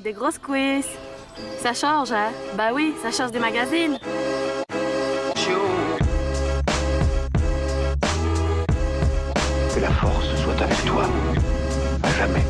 des grosses quiz. Ça change, hein? Bah oui, ça change des magazines. Que la force soit avec toi, à jamais.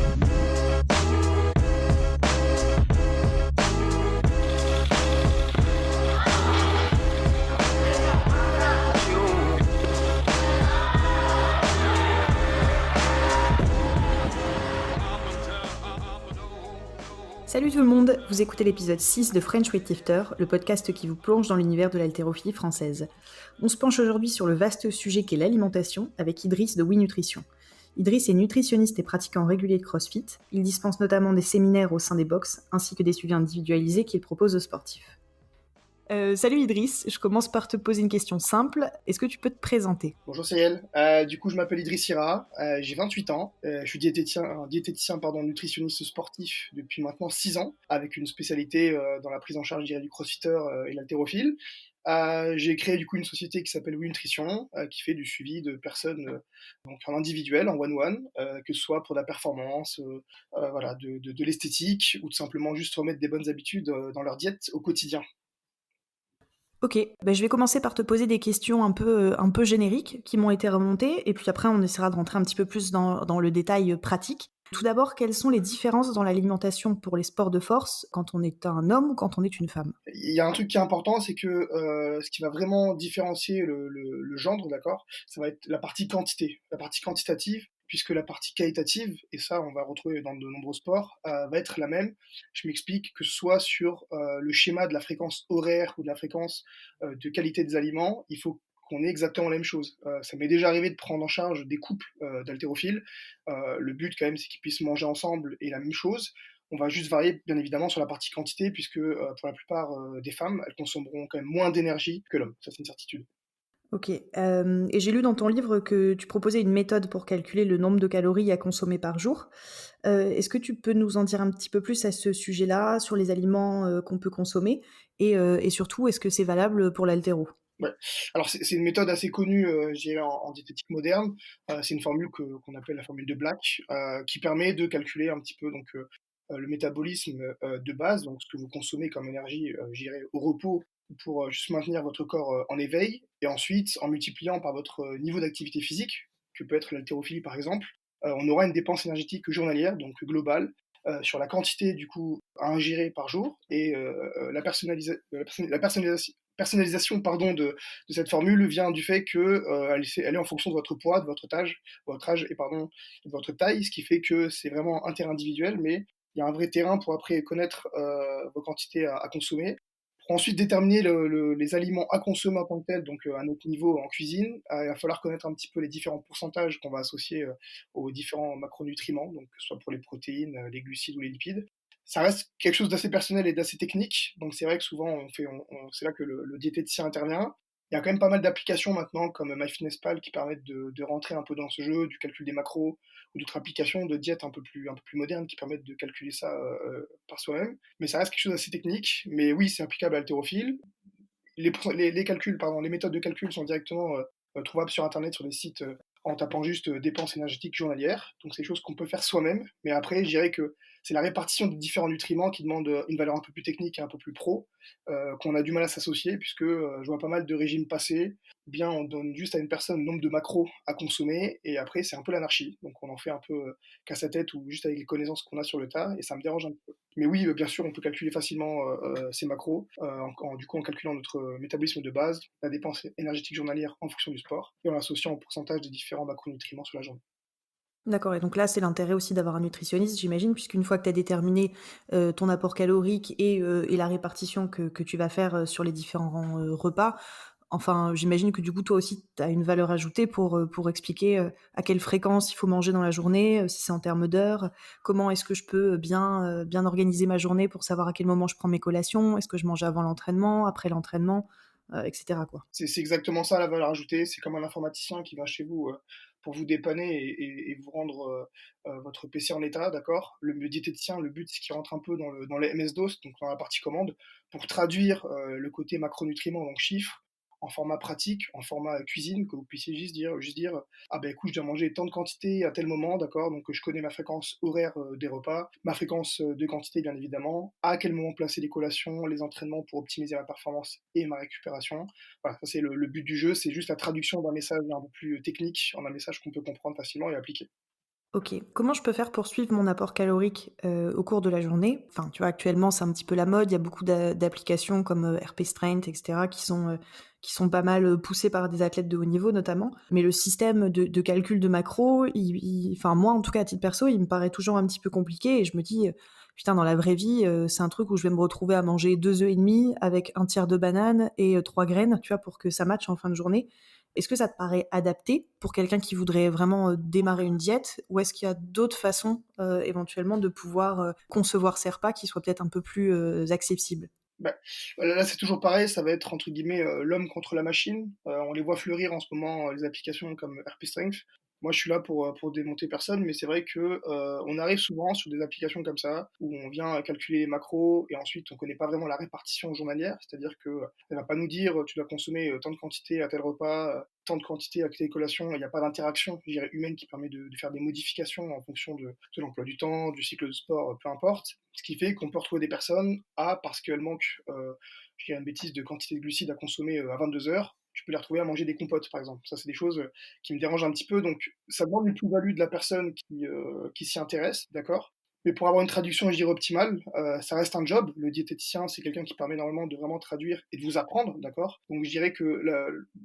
Salut tout le monde, vous écoutez l'épisode 6 de French Weightlifter, le podcast qui vous plonge dans l'univers de l'haltérophilie française. On se penche aujourd'hui sur le vaste sujet qu'est l'alimentation avec Idriss de WeNutrition. Idriss est nutritionniste et pratiquant régulier de CrossFit. Il dispense notamment des séminaires au sein des box ainsi que des suivis individualisés qu'il propose aux sportifs. Salut Idriss, je commence par te poser une question simple. Est-ce que tu peux te présenter ? Bonjour Cyril, du coup je m'appelle Idriss Ira, j'ai 28 ans, je suis diététicien nutritionniste sportif depuis maintenant 6 ans, avec une spécialité dans la prise en charge du crossfitter et l'haltérophile. J'ai créé du coup une société qui s'appelle WeNutrition, qui fait du suivi de personnes donc en individuel, en one-one, que ce soit pour de la performance, voilà, de l'esthétique, ou tout simplement juste remettre des bonnes habitudes dans leur diète au quotidien. Ok, je vais commencer par te poser des questions un peu génériques qui m'ont été remontées, et puis après on essaiera de rentrer un petit peu plus dans le détail pratique. Tout d'abord, quelles sont les différences dans l'alimentation pour les sports de force quand on est un homme ou quand on est une femme ? Il y a un truc qui est important, c'est que ce qui va vraiment différencier le gendre, d'accord, ça va être la partie quantité, la partie quantitative, puisque la partie qualitative, et ça on va retrouver dans de nombreux sports, va être la même. Je m'explique, que ce soit sur le schéma de la fréquence horaire ou de la fréquence de qualité des aliments, il faut qu'on ait exactement la même chose. Ça m'est déjà arrivé de prendre en charge des couples d'haltérophiles. Le but quand même, c'est qu'ils puissent manger ensemble et la même chose. On va juste varier bien évidemment sur la partie quantité, puisque pour la plupart des femmes, elles consommeront quand même moins d'énergie que l'homme. Ça, c'est une certitude. Ok, et j'ai lu dans ton livre que tu proposais une méthode pour calculer le nombre de calories à consommer par jour. Est-ce que tu peux nous en dire un petit peu plus à ce sujet-là, sur les aliments qu'on peut consommer, et surtout, est-ce que c'est valable pour l'haltéro ? Ouais. Alors c'est une méthode assez connue, je dirais en diététique moderne. C'est une formule qu'on appelle la formule de Black, qui permet de calculer un petit peu donc le métabolisme de base, donc ce que vous consommez comme énergie, je dirais au repos, pour juste maintenir votre corps en éveil, et ensuite en multipliant par votre niveau d'activité physique, que peut être l'haltérophilie par exemple, on aura une dépense énergétique journalière, donc globale, sur la quantité du coup à ingérer par jour, et la personnalisation pardon, de cette formule vient du fait que elle est en fonction de votre poids, de votre âge et pardon, de votre taille, ce qui fait que c'est vraiment interindividuel, mais il y a un vrai terrain pour après connaître vos quantités à consommer. Pour ensuite déterminer les aliments à consommer en tant que tels, donc à notre niveau en cuisine, il va falloir connaître un petit peu les différents pourcentages qu'on va associer aux différents macronutriments, donc que ce soit pour les protéines, les glucides ou les lipides. Ça reste quelque chose d'assez personnel et d'assez technique, donc c'est vrai que souvent c'est là que le diététicien intervient. Il y a quand même pas mal d'applications maintenant comme MyFitnessPal qui permettent de rentrer un peu dans ce jeu, du calcul des macros, ou d'autres applications de diète un peu plus modernes qui permettent de calculer ça par soi-même. Mais ça reste quelque chose d'assez technique. Mais oui, c'est applicable à haltérophile. Les calculs, pardon, les méthodes de calcul sont directement trouvables sur Internet, sur des sites, en tapant juste dépenses énergétiques journalières. Donc c'est des choses qu'on peut faire soi-même. Mais après, je dirais que c'est la répartition des différents nutriments qui demande une valeur un peu plus technique et un peu plus pro, qu'on a du mal à s'associer, puisque je vois pas mal de régimes passés. Bien, on donne juste à une personne le nombre de macros à consommer, et après c'est un peu l'anarchie. Donc on en fait un peu qu'à sa tête, ou juste avec les connaissances qu'on a sur le tas, et ça me dérange un peu. Mais oui, bien sûr, on peut calculer facilement ces macros, du coup en calculant notre métabolisme de base, la dépense énergétique journalière en fonction du sport, et en l'associant au pourcentage des différents macronutriments sur la journée. D'accord, et donc là, c'est l'intérêt aussi d'avoir un nutritionniste, j'imagine, puisqu'une fois que tu as déterminé ton apport calorique et la répartition que tu vas faire sur les différents repas, enfin, j'imagine que du coup, toi aussi, tu as une valeur ajoutée pour expliquer à quelle fréquence il faut manger dans la journée, si c'est en termes d'heures, comment est-ce que je peux bien organiser ma journée pour savoir à quel moment je prends mes collations, est-ce que je mange avant l'entraînement, après l'entraînement, etc., quoi. C'est exactement ça la valeur ajoutée. C'est comme un informaticien qui vient chez vous pour vous dépanner et vous rendre votre PC en état, d'accord. Le diététicien, le but, c'est qu'il rentre un peu dans le MS-DOS, donc dans la partie commande, pour traduire le côté macronutriments, donc chiffres, en format pratique, en format cuisine, que vous puissiez juste dire, ah ben écoute, je dois manger tant de quantité à tel moment, d'accord, donc je connais ma fréquence horaire des repas, ma fréquence de quantité bien évidemment, à quel moment placer les collations, les entraînements pour optimiser ma performance et ma récupération. Voilà, ça c'est le but du jeu, c'est juste la traduction d'un message un peu plus technique en un message qu'on peut comprendre facilement et appliquer. OK. Comment je peux faire pour suivre mon apport calorique, au cours de la journée? Enfin, tu vois, actuellement, c'est un petit peu la mode. Il y a beaucoup d'applications comme, RP Strength et cetera qui sont pas mal, poussées par des athlètes de haut niveau notamment. Mais le système de calcul de macros, il enfin moi, en tout cas, à titre perso, il me paraît toujours un petit peu compliqué et je me dis, «Putain, dans la vraie vie, c'est un truc où je vais me retrouver à manger 2 œufs et demi avec un tiers de banane et 3 graines», tu vois, pour que ça matche en fin de journée. Est-ce que ça te paraît adapté pour quelqu'un qui voudrait vraiment, démarrer une diète? Ou est-ce qu'il y a d'autres façons, éventuellement de pouvoir, concevoir ses repas qui soient peut-être un peu plus, accessibles? Bah, là, c'est toujours pareil, ça va être entre guillemets, «l'homme contre la machine». On les voit fleurir en ce moment, les applications comme RP Strength. Moi, je suis là pour démonter personne, mais c'est vrai que, on arrive souvent sur des applications comme ça, où on vient calculer les macros et ensuite on connaît pas vraiment la répartition journalière. C'est-à-dire que, elle va pas nous dire: «Tu dois consommer, tant de quantité à tel repas, tant de quantité à telle collation». Il y a pas d'interaction, je dirais, humaine qui permet de faire des modifications en fonction de l'emploi du temps, du cycle de sport, peu importe. Ce qui fait qu'on peut retrouver des personnes, parce qu'elles manquent, je dirais une bêtise, de quantité de glucides à consommer, à 22 heures, tu peux les retrouver à manger des compotes, par exemple. Ça, c'est des choses, qui me dérangent un petit peu, donc ça demande une plus-value de la personne qui s'y intéresse, d'accord? Mais pour avoir une traduction, je dirais, optimale, ça reste un job. Le diététicien, c'est quelqu'un qui permet normalement de vraiment traduire et de vous apprendre, d'accord? Donc je dirais que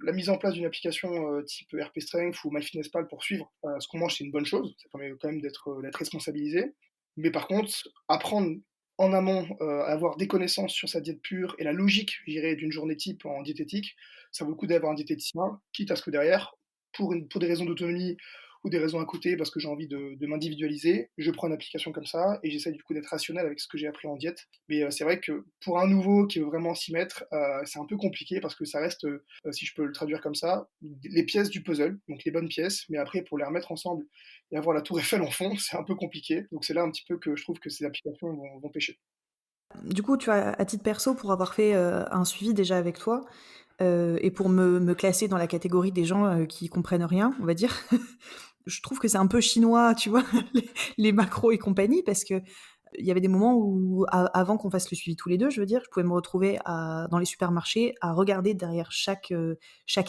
la mise en place d'une application, type RP Strength ou MyFitnessPal pour suivre, ce qu'on mange, c'est une bonne chose. Ça permet quand même d'être responsabilisé. Mais par contre, apprendre en amont, avoir des connaissances sur sa diète pure et la logique, je dirais, d'une journée type en diététique, ça vaut le coup d'avoir un diététicien, quitte à ce que derrière, pour des raisons d'autonomie ou des raisons à côté, parce que j'ai envie de m'individualiser, je prends une application comme ça et j'essaie du coup d'être rationnel avec ce que j'ai appris en diète. Mais c'est vrai que pour un nouveau qui veut vraiment s'y mettre, c'est un peu compliqué parce que ça reste, si je peux le traduire comme ça, les pièces du puzzle, donc les bonnes pièces, mais après pour les remettre ensemble et avoir la tour Eiffel en fond, c'est un peu compliqué. Donc c'est là un petit peu que je trouve que ces applications vont pêcher. Du coup, tu vois, à titre perso, pour avoir fait, un suivi déjà avec toi, et pour me classer dans la catégorie des gens, qui comprennent rien, on va dire, je trouve que c'est un peu chinois, tu vois? Les macros et compagnie parce que il y avait des moments où avant qu'on fasse le suivi tous les 2, je veux dire, je pouvais me retrouver dans les supermarchés à regarder derrière chaque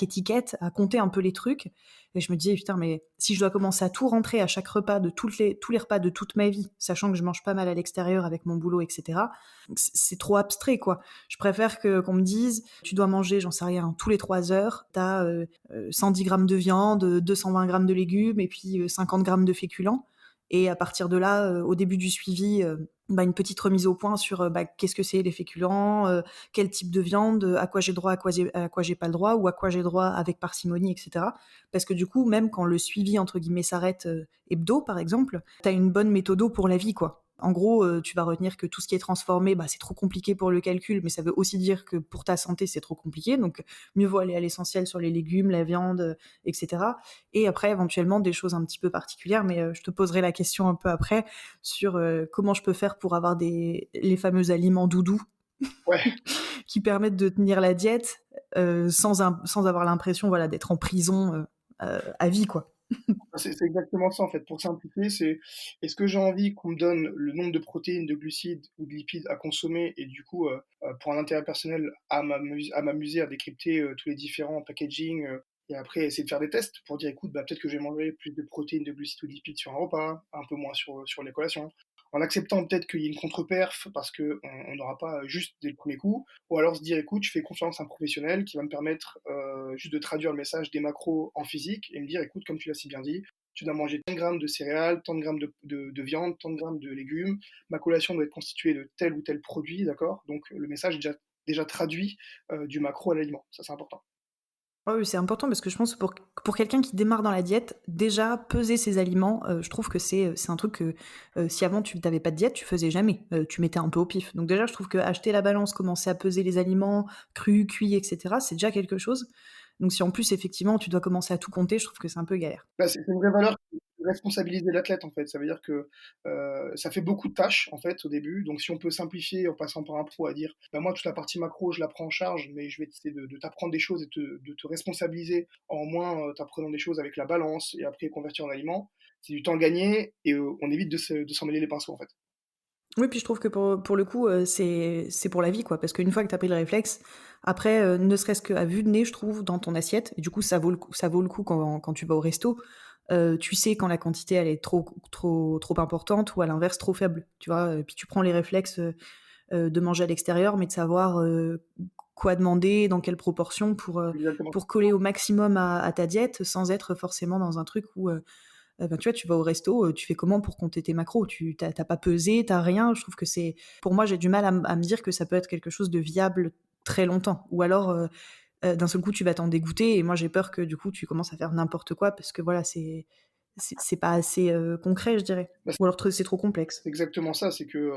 étiquette, à compter un peu les trucs et je me disais: «Putain, mais si je dois commencer à tout rentrer à chaque repas de tous les repas de toute ma vie, sachant que je mange pas mal à l'extérieur avec mon boulot et cetera», c'est trop abstrait, quoi. Je préfère qu'on me dise: «Tu dois manger, j'en sais rien, tous les 3 heures, tu as, 110 grammes de viande, 220 grammes de légumes et puis, 50 grammes de féculents». Et à partir de là, au début du suivi, une petite remise au point sur, qu'est-ce que c'est les féculents, quel type de viande, à quoi j'ai le droit, à quoi j'ai pas le droit ou à quoi j'ai le droit avec parcimonie et cetera. Parce que du coup, même quand le suivi entre guillemets «s'arrête», hebdo par exemple, tu as une bonne méthodo pour la vie, quoi. En gros, tu vas retenir que tout ce qui est transformé, c'est trop compliqué pour le calcul, mais ça veut aussi dire que pour ta santé, c'est trop compliqué, donc mieux vaut aller à l'essentiel sur les légumes, la viande, et cetera. Et après éventuellement des choses un petit peu particulières, mais je te poserai la question un peu après sur, comment je peux faire pour avoir les fameux aliments doudous Ouais. qui permettent de tenir la diète, sans avoir l'impression, voilà, d'être en prison, à vie, quoi. C'est exactement ça en fait. Pour simplifier, c'est est-ce que j'ai envie qu'on me donne le nombre de protéines, de glucides ou de lipides à consommer et du coup, pour un intérêt personnel, à m'amuser à décrypter, tous les différents packaging, et après essayer de faire des tests pour dire: «Écoute, peut-être que je vais manger plus de protéines, de glucides ou de lipides sur un repas, un peu moins sur les collations». En acceptant peut-être qu'il y ait une contre-perf parce qu'on n'aura pas juste dès le premier coup, ou alors se dire: «Écoute, je fais confiance à un professionnel qui va me permettre, juste de traduire le message des macros en physique et me dire: "Écoute, comme tu l'as si bien dit, tu dois manger tant de grammes de céréales, tant de grammes de viande, tant de grammes de légumes. Ma collation doit être constituée de tel ou tel produit", d'accord? Donc le message est déjà traduit, du macro à l'aliment. Ça, c'est important. Ouais, oui, c'est important parce que je pense que pour quelqu'un qui démarre dans la diète, déjà peser ses aliments, je trouve que c'est un truc que, si avant tu n'avais pas de diète, tu faisais jamais, tu mettais un peu au pif. Donc déjà, je trouve qu'acheter la balance, commencer à peser les aliments crus, cuits et cetera, c'est déjà quelque chose. Donc si en plus effectivement tu dois commencer à tout compter, je trouve que c'est un peu galère. Bah, c'est une vraie valeur responsabiliser l'athlète, en fait. Ça veut dire que, ça fait beaucoup de tâches, en fait, au début. Donc si on peut simplifier en passant par un pro à dire: «Bah, moi, toute la partie macro, je la prends en charge, mais je vais essayer de t'apprendre des choses et de te responsabiliser en moins, t'apprenant des choses avec la balance et après convertir en aliments». C'est du temps gagné et on évite de s'en mêler les pinceaux, en fait. Oui, puis je trouve que pour le coup, c'est pour la vie, quoi. Parce qu'une fois que tu as pris le réflexe, après, ne serait-ce qu'à vue de nez, je trouve, dans ton assiette, et du coup, ça vaut le coup quand tu vas au resto, tu sais quand la quantité, elle est trop importante ou à l'inverse, trop faible, tu vois? Puis tu prends les réflexes, de manger à l'extérieur, mais de savoir, quoi demander, dans quelle proportion Exactement. pour coller au maximum à ta diète, sans être forcément dans un truc où, bah, tu vois, tu vas au resto, tu fais comment pour compter tes macros? Tu tu pas pesé, t'as rien. Je trouve que c'est pour moi, j'ai du mal à me dire que ça peut être quelque chose de viable très longtemps, ou alors, d'un seul coup, tu vas t'en dégoûter, et moi, j'ai peur que, du coup, tu commences à faire n'importe quoi parce que, voilà, c'est pas assez, concret, je dirais, Bah, ou alors c'est trop complexe. c'est exactement ça, c'est que,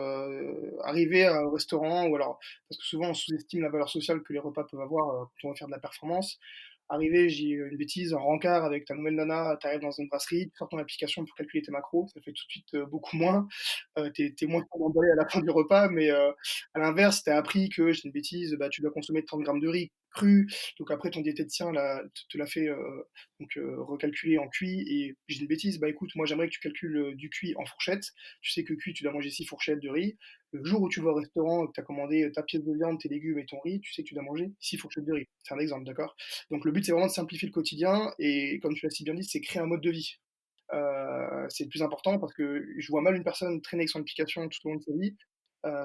arriver au restaurant ou alors parce que souvent on sous-estime la valeur sociale que les repas peuvent avoir, quand on va faire de la performance. Arriver, j'ai une bêtise, en rencard avec ta nouvelle nana, tu arrives dans une brasserie, tu sors ton application pour calculer tes macros, ça fait tout de suite, beaucoup moins. Tu es moins emballé à la fin du repas, mais à l'inverse, tu as appris que, je dis une bêtise, bah, tu dois consommer 30 grammes de riz cru, donc après ton diététicien te l'a fait, donc recalculer en cuit et je dis une bêtise, bah, écoute, moi j'aimerais que tu calcules, du cuit en fourchette. Tu sais que cuit, tu dois manger 6 fourchettes de riz. Le jour où tu vas au restaurant et que tu as commandé ta pièce de viande, tes légumes et ton riz, tu sais que tu dois manger 6 fourchettes de riz. C'est un exemple, d'accord? Donc le but, c'est vraiment de simplifier le quotidien et comme tu l'as si bien dit, c'est créer un mode de vie. C'est le plus important parce que je vois mal une personne traîner avec son application tout au long de sa vie.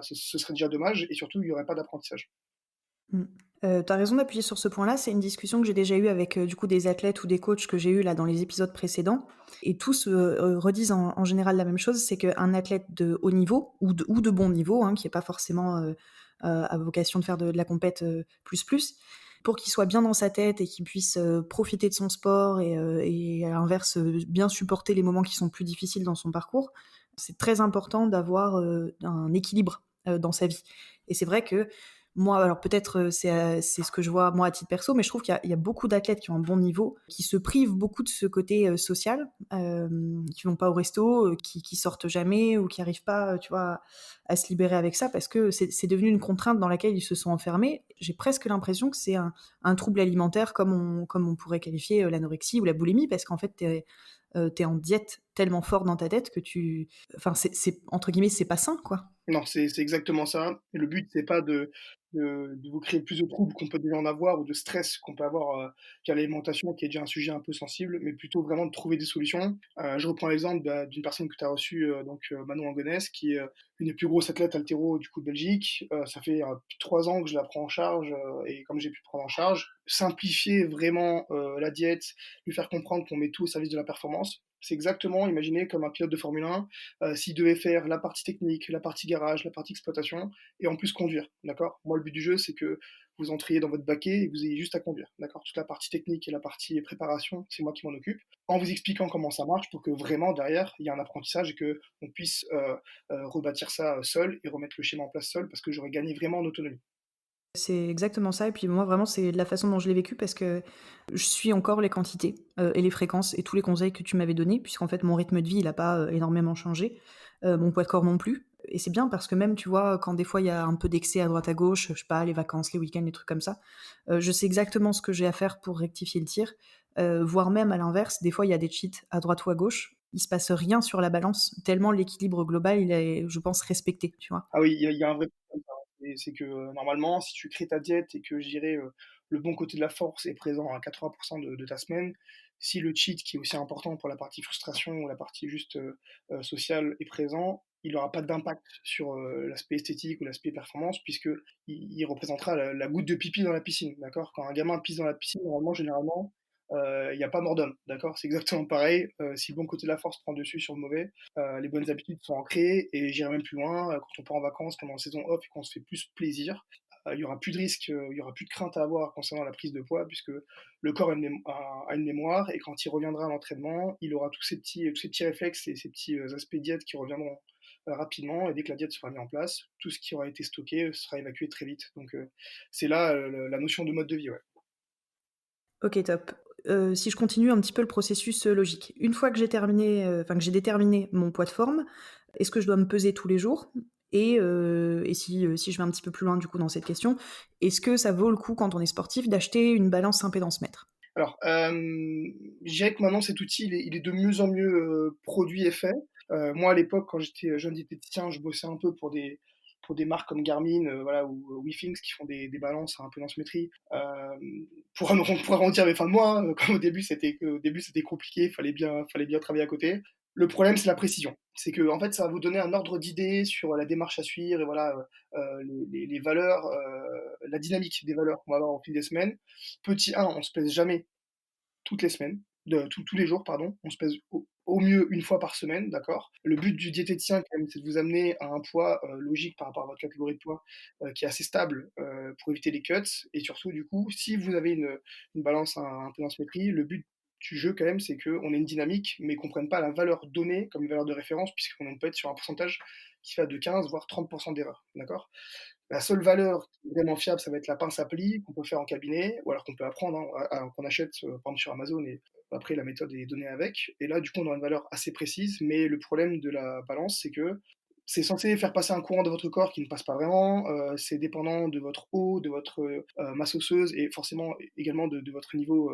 Ce serait déjà dommage et surtout, il y aurait pas d'apprentissage. Mmh. Tu raison d'appuyer sur ce point-là. C'est une discussion que j'ai déjà eue avec, du coup, des athlètes ou des coachs que j'ai eus là dans les épisodes précédents, et tous, redisent en général la même chose, c'est qu'un athlète de haut niveau ou de bon niveau, hein, qui est pas forcément, à vocation de faire de la compète, plus, pour qu'il soit bien dans sa tête et qu'il puisse, profiter de son sport et à l'inverse, bien supporter les moments qui sont plus difficiles dans son parcours, c'est très important d'avoir, un équilibre, dans sa vie, et c'est vrai que moi, alors peut-être, c'est ce que je vois moi à titre perso, mais je trouve qu'il y a beaucoup d'athlètes qui ont un bon niveau, qui se privent beaucoup de ce côté, social, qui vont pas au resto, qui sortent jamais ou qui arrivent pas, tu vois, à se libérer avec ça parce que c'est devenu une contrainte dans laquelle ils se sont enfermés. J'ai presque l'impression que c'est un trouble alimentaire comme on pourrait qualifier, l'anorexie ou la boulimie, parce qu'en fait, tu en diète tellement fort dans ta tête que enfin c'est entre guillemets «c'est pas sain», quoi. Non, c'est exactement ça. Et le but, c'est pas de vous créer plus de troubles qu'on peut déjà en avoir ou de stress qu'on peut avoir, qu'à l'alimentation, qui est déjà un sujet un peu sensible, mais plutôt vraiment de trouver des solutions. Je reprends l'exemple, bah, d'une personne que tu as reçue, donc Manon Angonès, qui est, une des plus grosses athlètes haltéro, du coup, de Belgique. Ça fait, plus de 3 ans que je la prends en charge, et comme j'ai pu prendre en charge, simplifier vraiment, la diète, lui faire comprendre qu'on met tout au service de la performance. C'est exactement, imaginez comme un pilote de Formule 1, s'il devait faire la partie technique, la partie garage, la partie exploitation et en plus conduire, d'accord? Moi, le but du jeu, c'est que vous entriez dans votre baquet et vous ayez juste à conduire, d'accord? Toute la partie technique et la partie préparation, c'est moi qui m'en occupe, en vous expliquant comment ça marche pour que vraiment derrière, il y ait un apprentissage et qu'on puisse rebâtir ça seul et remettre le schéma en place seul parce que j'aurais gagné vraiment en autonomie. C'est exactement ça, et puis moi vraiment c'est la façon dont je l'ai vécu parce que je suis encore les quantités, et les fréquences et tous les conseils que tu m'avais donnés, puisqu'en fait mon rythme de vie il a pas, énormément changé, mon poids de corps non plus, et c'est bien parce que même tu vois, quand des fois il y a un peu d'excès à droite à gauche, je sais pas, les vacances, les week-ends, les trucs comme ça, je sais exactement ce que j'ai à faire pour rectifier le tir, voire même à l'inverse, des fois il y a des cheats à droite ou à gauche, il se passe rien sur la balance tellement l'équilibre global il est, je pense, respecté, tu vois? Ah oui, il y a un vrai problème, ça, hein. C'est que, normalement, si tu crées ta diète et que je dirais, le bon côté de la force est présent à 80 de ta semaine, si le cheat qui est aussi important pour la partie frustration ou la partie juste, sociale est présent, il aura pas d'impact sur, l'aspect esthétique ou l'aspect performance puisque il représentera la goutte de pipi dans la piscine, d'accord? Quand un gamin pisse dans la piscine, normalement, généralement, il y a pas mort d'homme, d'accord? C'est exactement pareil, si le bon côté de la force prend dessus sur le mauvais, les bonnes habitudes sont ancrées et j'irai même plus loin, quand on part en vacances pendant la saison off et qu'on se fait plus plaisir, il y aura plus de risques, il y aura plus de crainte à avoir concernant la prise de poids puisque le corps a une mémoire et quand il reviendra à l'entraînement, il aura tous ces petits réflexes et ces petits, aspects diète qui reviendront, rapidement et dès que la diète sera mise en place, tout ce qui aura été stocké, sera évacué très vite donc c'est là, le la notion de mode de vie, ouais. OK, top. si je continue un petit peu le processus, logique. Une fois que j'ai terminé, enfin que j'ai déterminé mon poids de forme, est-ce que je dois me peser tous les jours? Et si je vais un petit peu plus loin du coup dans cette question, est-ce que ça vaut le coup quand on est sportif d'acheter une balance impédance mètre? Alors, je dirais que maintenant cet outil, il est de mieux en mieux, produit et fait. Moi à l'époque quand j'étais jeune diététicien, je bossais un peu pour des marques comme Garmin, voilà ou Withings qui font des balances à impédance-métrie. Pour arrondir les fins de mois, hein, comme au début c'était compliqué, fallait bien travailler à côté. Le problème c'est la précision. C'est que en fait ça va vous donner un ordre d'idée sur la démarche à suivre et voilà, les valeurs, la dynamique des valeurs qu'on va avoir au fil des semaines. Petit 1, on se pèse jamais toutes les semaines, tous les jours, pardon. On se pèse au mieux une fois par semaine, d'accord. Le but du diététicien, quand même, c'est de vous amener à un poids logique par rapport à votre catégorie de poids, qui est assez stable pour éviter les cuts. Et surtout, du coup, si vous avez une balance à impédance métrie, le but du jeu, quand même, c'est qu'on ait une dynamique, mais qu'on ne prenne pas la valeur donnée comme une valeur de référence, puisqu'on peut être sur un pourcentage qui va de 15 voire 30% d'erreur, d'accord. La seule valeur qui est vraiment fiable, ça va être la pince à plis qu'on peut faire en cabinet ou alors qu'on peut apprendre, hein, qu'on achète, par exemple sur Amazon et après la méthode est donnée avec et là, du coup, on aura une valeur assez précise mais le problème de la balance, c'est que c'est censé faire passer un courant de votre corps qui ne passe pas vraiment, c'est dépendant de votre eau, de votre, masse osseuse et forcément également de votre niveau,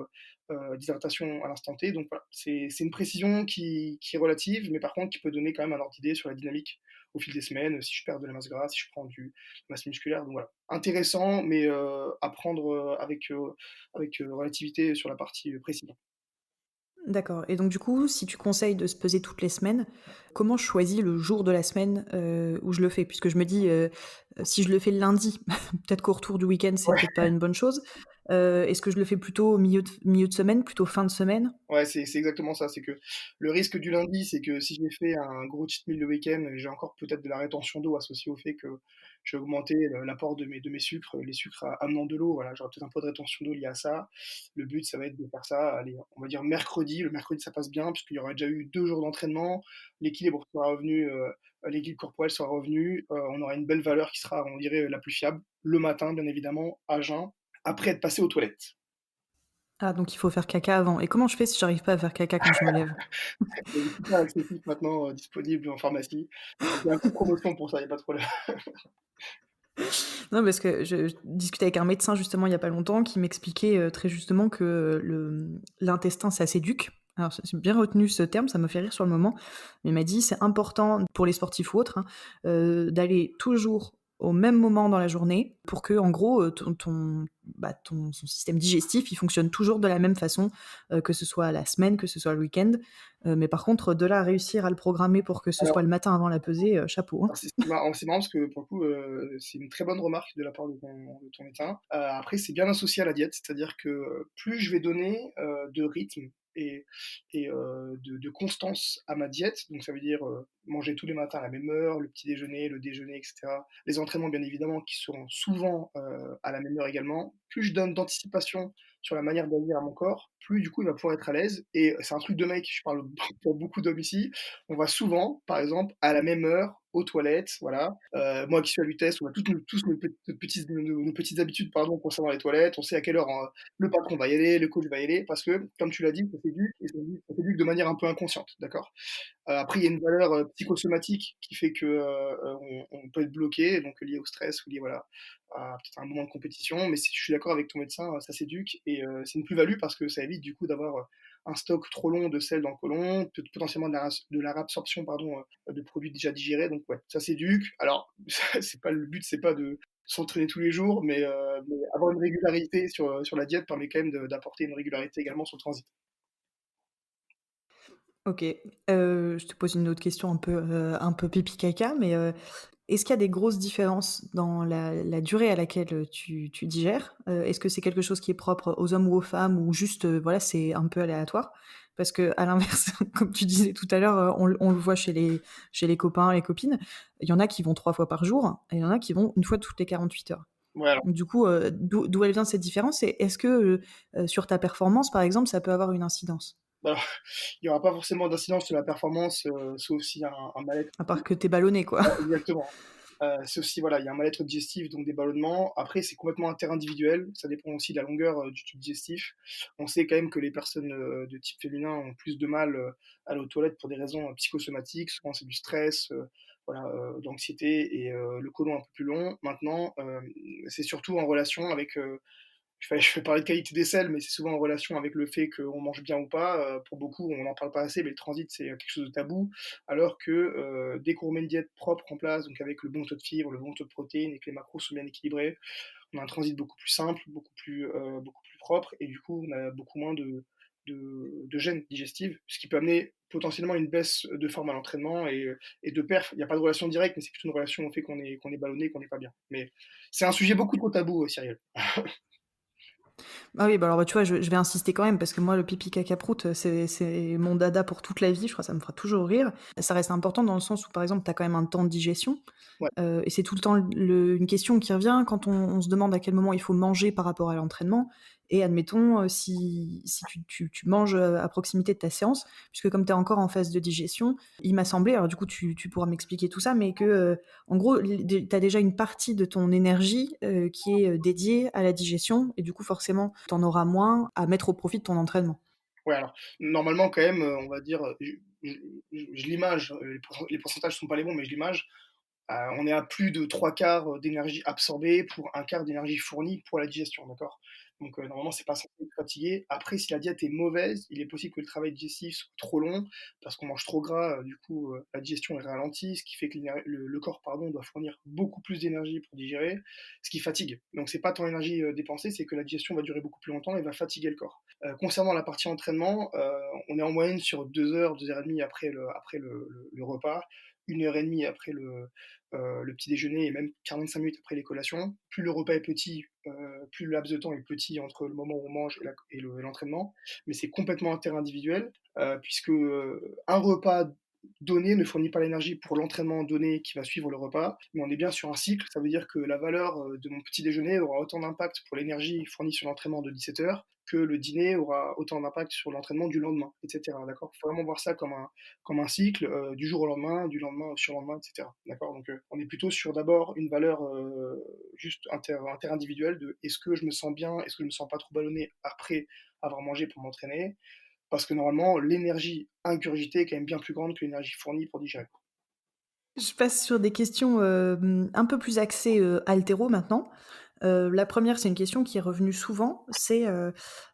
d'hydratation à l'instant T donc voilà, c'est une précision qui est relative mais par contre qui peut donner quand même un ordre d'idée sur la dynamique au fil des semaines, si je perds de la masse grasse, si je prends du masse musculaire donc voilà. Intéressant mais à prendre, avec, relativité sur la partie, précision. D'accord et donc du coup, si tu conseilles de se peser toutes les semaines, comment je choisis le jour de la semaine, où je le fais? Puisque je me dis, si je le fais le lundi, peut-être qu'au retour du week-end, c'est Ouais. peut-être pas une bonne chose. Est-ce que je le fais plutôt au milieu de semaine, plutôt fin de semaine? Ouais, c'est exactement ça. C'est que le risque du lundi, c'est que si j'ai fait un gros cheat meal le week-end, j'ai encore peut-être de la rétention d'eau associée au fait que j'ai augmenté l'apport de mes sucres, les sucres amenant de l'eau. Voilà, j'aurai peut-être un peu de rétention d'eau lié à ça. Le but, ça va être de faire ça, allez, on va dire mercredi. Le mercredi, ça passe bien, puisqu'il y aura déjà eu 2 jours d'entraînement. L'équilibre sera revenu, l'équilibre corporel sera revenu. On aura une belle valeur qui sera, on dirait, la plus fiable. Le matin, bien évidemment, à jeun, après être passé aux toilettes. Ah donc il faut faire caca avant et comment je fais si j'arrive pas à faire caca quand je me lève? Il y a des super accessibles maintenant, disponibles en pharmacie. Il y a un coup de promotion pour ça, il y a pas de problème. Non, parce que je discutais avec un médecin justement il y a pas longtemps qui m'expliquait, très justement que l'intestin ça s'éduque. Alors j'ai bien retenu ce terme, ça me fait rire sur le moment, mais il m'a dit: «C'est important pour les sportifs ou autres, hein, d'aller toujours au même moment dans la journée pour que en gros, ton système digestif, il fonctionne toujours de la même façon, que ce soit la semaine, que ce soit le week-end». Mais par contre, de là à réussir à le programmer pour que ce Alors soit le matin avant la pesée, chapeau, hein. alors c'est marrant parce que pour le coup, c'est une très bonne remarque de la part de ton médecin. Après c'est bien associé à la diète, c'est-à-dire que, plus je vais donner, de rythme et de constance à ma diète, donc ça veut dire, manger tous les matins à la même heure, le petit déjeuner, le déjeuner et cetera. Les entraînements bien évidemment qui seront souvent, à la même heure également. Plus je donne d'anticipation sur la manière d'agir à mon corps, plus du coup il va pouvoir être à l'aise et c'est un truc de mec, je parle pour beaucoup d'hommes ici, on va souvent, par exemple, à la même heure aux toilettes, voilà. Moi qui suis à l'UTES, on a tous nos petites habitudes pardon, concernant les toilettes. On sait à quelle heure, le patron va y aller, le coach va y aller, parce que, comme tu l'as dit, ça s'éduque de manière un peu inconsciente, d'accord? Après, il y a une valeur, psychosomatique qui fait que, on peut être bloqué, donc lié au stress ou lié, voilà, à peut-être un moment de compétition. Mais si je suis d'accord avec ton médecin, ça s'éduque et c'est une plus-value parce que ça évite du coup d'avoir, un stock trop long de sel dans le côlon, potentiellement de la réabsorption pardon, de produits déjà digérés, donc ouais, ça s'éduque. Alors c'est pas le but, c'est pas de s'entraîner tous les jours, mais avoir une régularité sur la diète permet quand même d'apporter une régularité également sur le transit. OK. Je te pose une autre question un peu pipi caca, mais, est-ce qu'il y a des grosses différences dans la durée à laquelle, tu digères? Est-ce que c'est quelque chose qui est propre aux hommes ou aux femmes ou juste, voilà, c'est un peu aléatoire? Parce qu'à l'inverse, comme tu disais tout à l'heure, on le voit chez les copains, les copines, il y en a qui vont 3 fois par jour et il y en a qui vont une fois toutes les 48 heures. Ouais, alors Donc du coup, d'où elle vient cette différence et est-ce que, sur ta performance, par exemple, ça peut avoir une incidence? bah, alors, il y aura pas forcément d'incidence sur la performance, sauf s'il y a un mal-être. À part que tu es ballonné, quoi. Ouais, exactement. C'est aussi, voilà, il y a un mal-être digestif, donc des ballonnements. Après, c'est complètement interindividuel, ça dépend aussi de la longueur, du tube digestif. On sait quand même que les personnes, de type féminin ont plus de mal, à aller aux toilettes pour des raisons, psychosomatiques. Souvent, c'est du stress, voilà, d'anxiété et le côlon un peu plus long. Maintenant, c'est surtout en relation avec, je vais parler de qualité des selles, mais c'est souvent en relation avec le fait qu'on mange bien ou pas. Pour beaucoup, on n'en parle pas assez, mais le transit, c'est quelque chose de tabou. Alors que dès qu'on remet une diète propre en place, donc avec le bon taux de fibres, le bon taux de protéines et que les macros sont bien équilibrés, on a un transit beaucoup plus simple, beaucoup plus propre, et du coup, on a beaucoup moins de gêne digestive, ce qui peut amener potentiellement une baisse de forme à l'entraînement et de perf. Il n'y a pas de relation directe, mais c'est plutôt une relation au fait qu'on est ballonné, qu'on n'est pas bien. Mais c'est un sujet beaucoup trop tabou, Cyril. Ah oui, bah alors, bah, tu vois, je vais insister quand même parce que moi, le pipi caca prout, c'est mon dada pour toute la vie. Je crois que ça me fera toujours rire. Ça reste important dans le sens où, par exemple, tu as quand même un temps de digestion. Ouais. Et c'est tout le temps une question qui revient quand on se demande à quel moment il faut manger par rapport à l'entraînement. Et admettons, si tu manges à proximité de ta séance, puisque comme tu es encore en phase de digestion, il m'a semblé, alors du coup tu pourras m'expliquer tout ça, mais que en gros, tu as déjà une partie de ton énergie qui est dédiée à la digestion, et du coup forcément, tu en auras moins à mettre au profit de ton entraînement. Ouais, alors, normalement, quand même, on va dire, je l'image, les pourcentages sont pas les bons, mais je l'image. On est à plus de 3/4 d'énergie absorbée pour un quart d'énergie fournie pour la digestion, d'accord? Donc normalement, c'est pas censé être fatigué. Après, si la diète est mauvaise, il est possible que le travail digestif soit trop long parce qu'on mange trop gras, du coup, la digestion est ralentie, ce qui fait que le corps, pardon, doit fournir beaucoup plus d'énergie pour digérer, ce qui fatigue. Donc c'est pas tant l'énergie, dépensée, c'est que la digestion va durer beaucoup plus longtemps et va fatiguer le corps. Concernant la partie entraînement, on est en moyenne sur 2 heures, 2 heures et demie après le repas, 1 heure et demie après le petit déjeuner et même 45 minutes après les collations. Plus le repas est petit, plus le laps de temps est petit entre le moment où on mange et l'entraînement. Mais c'est complètement interindividuel, puisque un repas donné ne fournit pas l'énergie pour l'entraînement donné qui va suivre le repas. Mais on est bien sur un cycle, ça veut dire que la valeur de mon petit déjeuner aura autant d'impact pour l'énergie fournie sur l'entraînement de 17 heures que le dîner aura autant d'impact sur l'entraînement du lendemain, etc. D'accord. Il faut vraiment voir ça comme un cycle, du jour au lendemain, du lendemain au surlendemain, etc. D'accord. Donc on est plutôt sur d'abord une valeur juste interindividuelle de est-ce que je me sens bien, est-ce que je me sens pas trop ballonné après avoir mangé pour m'entraîner, parce que normalement l'énergie ingurgitée est quand même bien plus grande que l'énergie fournie pour digérer. Je passe sur des questions un peu plus axées haltéro maintenant. La première, c'est une question qui est revenue souvent. C'est,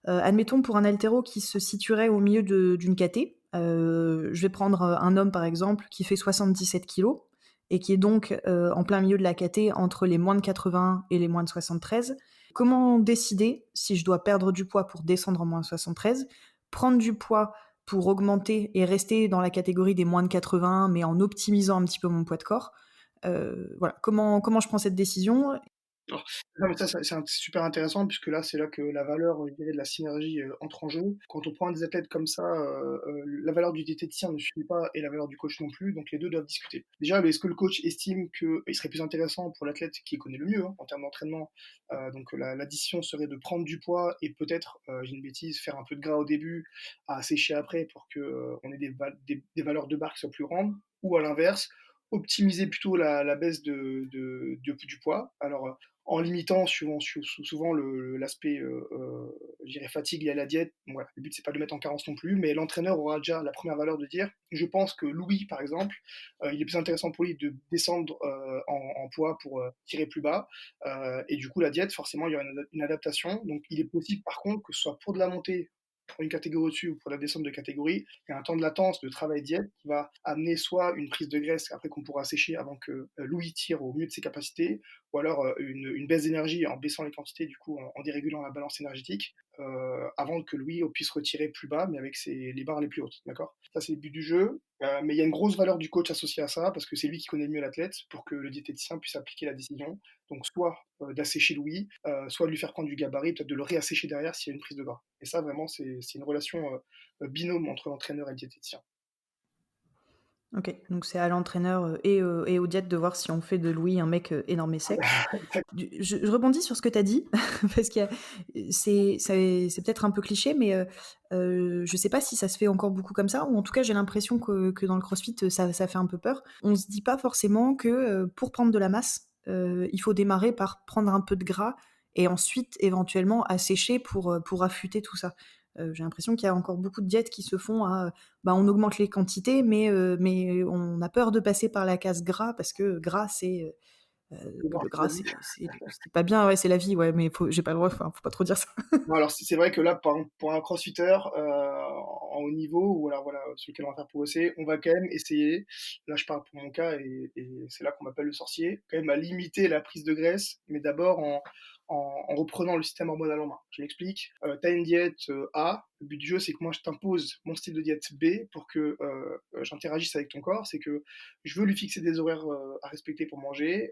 admettons pour un haltéro qui se situerait au milieu d'une caté. Je vais prendre un homme par exemple qui fait 77 kilos et qui est donc en plein milieu de la caté entre les moins de 80 et les moins de 73. Comment décider si je dois perdre du poids pour descendre en moins de 73, prendre du poids pour augmenter et rester dans la catégorie des moins de 80, mais en optimisant un petit peu mon poids de corps. Voilà, comment je prends cette décision? Alors, non, mais ça, c'est super intéressant puisque là, c'est là que la valeur, je dirais, de la synergie, entre en jeu. Quand on prend des athlètes comme ça, la valeur du diététicien ne suffit pas et la valeur du coach non plus, donc les 2 doivent discuter. Déjà, est-ce que le coach estime qu'il serait plus intéressant pour l'athlète qui connaît le mieux, hein, en termes d'entraînement, donc la décision serait de prendre du poids et peut-être, j'ai une bêtise, faire un peu de gras au début, à sécher après pour que, on ait des valeurs de barre qui soient plus grandes, ou à l'inverse, optimiser plutôt la baisse du poids. Alors, en limitant souvent l'aspect, je dirais fatigue lié à la diète. Bon, voilà, le but c'est pas de le mettre en carence non plus, mais l'entraîneur aura déjà la première valeur de dire: «Je pense que Louis, par exemple, il est plus intéressant pour lui de descendre, en poids pour, tirer plus bas», et du coup la diète forcément il y aura une adaptation. Donc il est possible par contre que ce soit pour de la montée, pour une catégorie au-dessus ou pour la descente de catégorie, il y a un temps de latence de travail diète qui va amener soit une prise de graisse après qu'on pourra sécher avant que, Louis tire au mieux de ses capacités, ou alors, une baisse d'énergie en baissant les quantités, du coup, en dérégulant la balance énergétique, avant que Louis puisse retirer plus bas, mais avec les barres les plus hautes, d'accord? Ça, c'est le but du jeu, mais il y a une grosse valeur du coach associée à ça, parce que c'est lui qui connaît le mieux l'athlète pour que le diététicien puisse appliquer la décision. Donc soit, d'assécher Louis, soit de lui faire prendre du gabarit, peut-être de le réassécher derrière s'il y a une prise de gras. Et ça, vraiment, c'est une relation, binôme entre l'entraîneur et le diététicien. OK, donc c'est à l'entraîneur, et aux diètes de voir si on fait de Louis un mec, énorme et sec. Du je rebondis sur ce que tu as dit parce qu'il y a c'est peut-être un peu cliché, mais je sais pas si ça se fait encore beaucoup comme ça, ou en tout cas j'ai l'impression que dans le crossfit, ça fait un peu peur. On se dit pas forcément que, pour prendre de la masse, il faut démarrer par prendre un peu de gras et ensuite éventuellement assécher pour affûter tout ça. J'ai l'impression qu'il y a encore beaucoup de diètes qui se font à, bah, on augmente les quantités, mais on a peur de passer par la case gras parce que gras c'est, le gras c'est pas bien, ouais, c'est la vie, ouais, mais j'ai pas le droit, enfin, faut pas trop dire ça. Non, alors c'est vrai que là, par exemple, pour un crossfitter, en haut niveau ou alors voilà, sur lequel on va faire progresser, on va quand même essayer, là je parle pour mon cas et c'est là qu'on m'appelle le sorcier, quand même à limiter la prise de graisse, mais d'abord en reprenant le système hormonal en main. Je m'explique, tu as une diète, A, le but du jeu c'est que moi je t'impose mon style de diète B pour que, j'interagisse avec ton corps. C'est que je veux lui fixer des horaires, à respecter pour manger,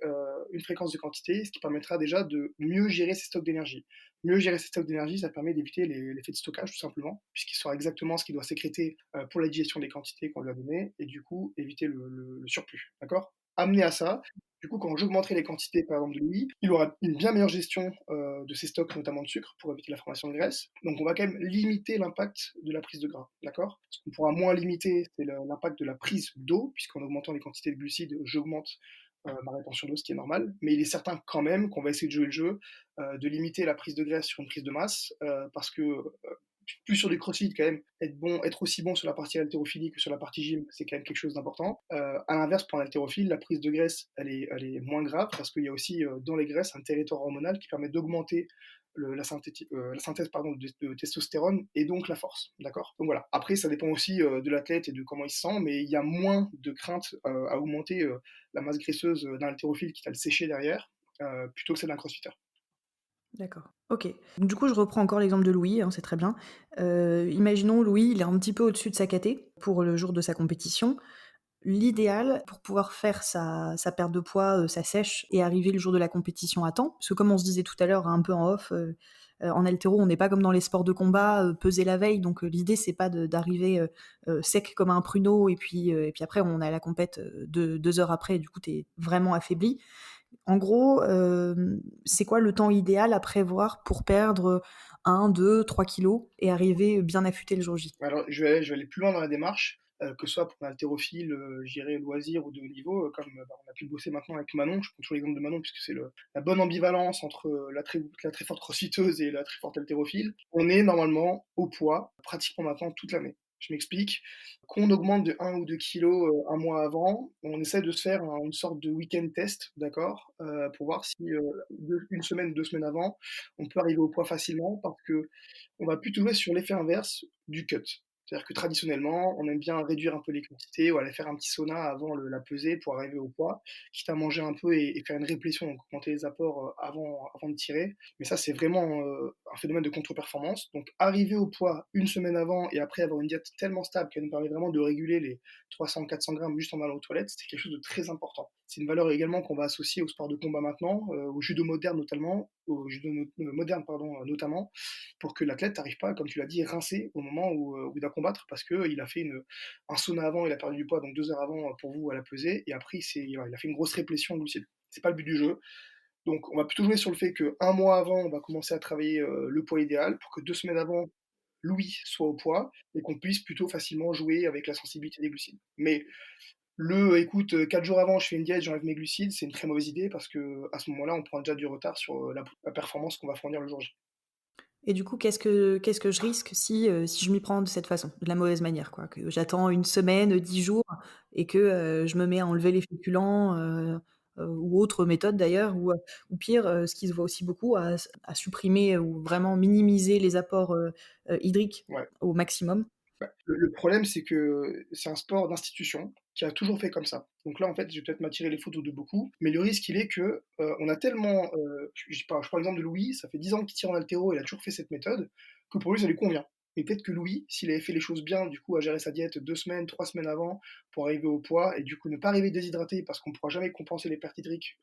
une fréquence de quantité, ce qui permettra déjà de mieux gérer ses stocks d'énergie. Mieux gérer ses stocks d'énergie, ça permet d'éviter l'effet de stockage, tout simplement, puisqu'il saura exactement ce qu'il doit sécréter pour la digestion des quantités qu'on lui a données, et du coup, éviter le surplus. D'accord. Amené à ça, du coup, quand j'augmenterai les quantités, par exemple, de Louis, il aura une bien meilleure gestion de ses stocks, notamment de sucre, pour éviter la formation de graisse. Donc, on va quand même limiter l'impact de la prise de gras. D'accord. Ce qu'on pourra moins limiter, c'est l'impact de la prise d'eau, puisqu'en augmentant les quantités de glucides, j'augmente ma rétention d'eau, ce qui est normal. Mais il est certain quand même qu'on va essayer de jouer le jeu, de limiter la prise de graisse sur une prise de masse, parce que plus sur du crossfit quand même, être aussi bon sur la partie haltérophilie que sur la partie gym, c'est quand même quelque chose d'important. À l'inverse, pour un haltérophile, la prise de graisse, elle est moins grave parce qu'il y a aussi dans les graisses un territoire hormonal qui permet d'augmenter la synthèse pardon, de testostérone et donc la force. D'accord. Donc voilà. Après, ça dépend aussi de l'athlète et de comment il se sent, mais il y a moins de crainte à augmenter la masse graisseuse d'un haltérophile qui t'a le séché derrière, plutôt que celle d'un crossfitter. D'accord, OK. Donc du coup, je reprends encore l'exemple de Louis, hein, c'est très bien. Imaginons Louis, il est un petit peu au-dessus de sa caté pour le jour de sa compétition. L'idéal pour pouvoir faire sa perte de poids, sa sèche et arriver le jour de la compétition à temps, parce que comme on se disait tout à l'heure un peu en off, en haltéro, on n'est pas comme dans les sports de combat, peser la veille, donc l'idée c'est pas d'arriver, sec comme un pruneau et puis après on a la compète, 2 heures après et du coup tu es vraiment affaibli. En gros, c'est quoi le temps idéal à prévoir pour perdre, 1, 2, 3 kilogrammes et arriver bien affûté le jour J? Alors, je vais aller plus loin dans la démarche, que ce soit pour un haltérophile, je dirais loisir ou de haut niveau, comme, bah, on a pu bosser maintenant avec Manon. Je prends toujours l'exemple de Manon puisque c'est la bonne ambivalence entre, la très forte crossfiteuse et la très forte haltérophile. On est normalement au poids pratiquement maintenant toute l'année. Je m'explique, qu'on augmente de 1 ou 2 kilos, 1 mois avant, on essaie de se faire une sorte de week-end test, d'accord? Pour voir si, 1 semaine, 2 semaines avant, on peut arriver au poids facilement parce que on va plutôt jouer sur l'effet inverse du cut. C'est-à-dire que traditionnellement, on aime bien réduire un peu les quantités ou aller faire un petit sauna avant la pesée pour arriver au poids, quitte à manger un peu et faire une réplétion, donc augmenter les apports avant de tirer. Mais ça, c'est vraiment un phénomène de contre-performance. Donc arriver au poids 1 semaine avant et après avoir une diète tellement stable qu'elle nous permet vraiment de réguler les 300-400 grammes juste en allant aux toilettes, c'est quelque chose de très important. C'est une valeur également qu'on va associer au sport de combat maintenant, au judo moderne notamment, au judo moderne pardon, notamment, pour que l'athlète n'arrive pas, comme tu l'as dit, rincé au moment où il doit combattre parce qu'il a fait un sauna avant, il a perdu du poids, donc 2 heures avant pour vous à la pesée, et après il a fait une grosse réplétion glucide. C'est pas le but du jeu. Donc on va plutôt jouer sur le fait qu'un mois avant, on va commencer à travailler le poids idéal pour que 2 semaines avant, Louis soit au poids et qu'on puisse plutôt facilement jouer avec la sensibilité des glucides. Mais écoute, 4 jours avant, je fais une diète, j'enlève mes glucides, c'est une très mauvaise idée parce que à ce moment-là, on prend déjà du retard sur la performance qu'on va fournir le jour J. Et du coup, qu'est-ce que je risque si je m'y prends de cette façon, de la mauvaise manière, quoi? Que j'attends une semaine, 10 jours et que, je me mets à enlever les féculents, ou autre méthode d'ailleurs, ou pire, ce qui se voit aussi beaucoup, à supprimer ou vraiment minimiser les apports, hydriques Ouais. au maximum. Bah, le problème, c'est que c'est un sport d'institution qui a toujours fait comme ça. Donc là, en fait, je vais peut-être m'attirer les photos de beaucoup, mais le risque, il est que on a tellement, je prends l'exemple de Louis, ça fait 10 ans qu'il tire en haltéro, il a toujours fait cette méthode, que pour lui, ça lui convient. Mais peut-être que Louis, s'il avait fait les choses bien, du coup, à gérer sa diète 2 semaines, 3 semaines avant, pour arriver au poids, et du coup ne pas arriver déshydraté, parce qu'on ne pourra jamais compenser les pertes hydriques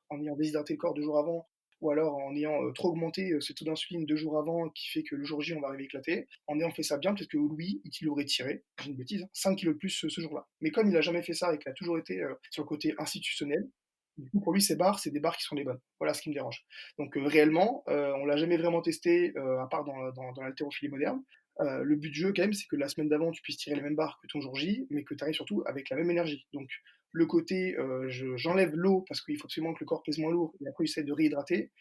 en ayant déshydraté le corps 2 jours avant, ou alors en ayant trop augmenté ce taux d'insuline 2 jours avant, qui fait que le jour J, on va arriver éclaté. En ayant fait ça bien, peut-être que lui, il aurait tiré, j'ai une bêtise, 5 kilos de plus ce jour-là. Mais comme il a jamais fait ça et qu'il a toujours été sur le côté institutionnel, du coup, pour lui, ces barres, c'est des barres qui sont les bonnes. Voilà ce qui me dérange. Donc réellement, on l'a jamais vraiment testé, à part dans l'haltérophilie moderne. Le but du jeu, quand même, c'est que la semaine d'avant, tu puisses tirer les mêmes barres que ton jour J, mais que tu arrives surtout avec la même énergie. Donc le côté, j'enlève l'eau parce qu'il faut absolument que le corps pèse moins lourd, et après j'essaie de réhydrater.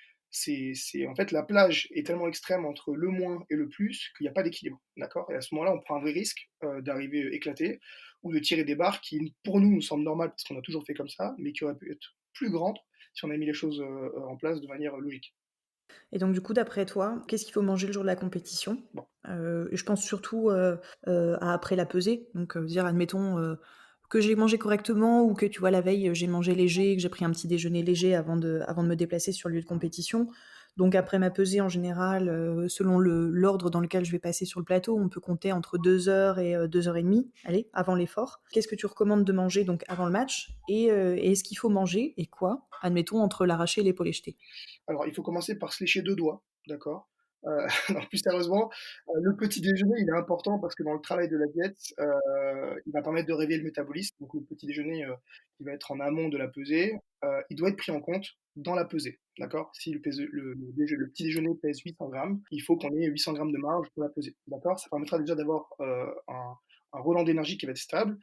En fait, la plage est tellement extrême entre le moins et le plus qu'il n'y a pas d'équilibre, d'accord? Et à ce moment-là, on prend un vrai risque d'arriver éclaté ou de tirer des barres qui, pour nous, nous semblent normales parce qu'on a toujours fait comme ça, mais qui auraient pu être plus grandes si on avait mis les choses en place de manière logique. Et donc du coup, d'après toi, qu'est-ce qu'il faut manger le jour de la compétition? Bon. Et je pense surtout, à après la pesée. Donc, dire admettons, que j'ai mangé correctement ou que tu vois la veille, j'ai mangé léger, que j'ai pris un petit déjeuner léger avant de me déplacer sur le lieu de compétition. Donc après ma pesée en général, selon l'ordre dans lequel je vais passer sur le plateau, on peut compter entre 2 heures et 2 heures et demie, allez, avant l'effort. Qu'est-ce que tu recommandes de manger donc avant le match? Et est-ce qu'il faut manger et quoi? Admettons entre l'arraché et l'épaulé jeté. Alors, il faut commencer par se lécher 2 doigts, d'accord? Non, plus sérieusement, le petit déjeuner, il est important parce que dans le travail de la diète, il va permettre de réveiller le métabolisme. Donc le petit déjeuner, qui va être en amont de la pesée, il doit être pris en compte dans la pesée, d'accord? Si le petit déjeuner pèse 800 grammes, il faut qu'on ait 800 grammes de marge pour la pesée, d'accord? Ça permettra déjà d'avoir, un relan d'énergie qui va être stable.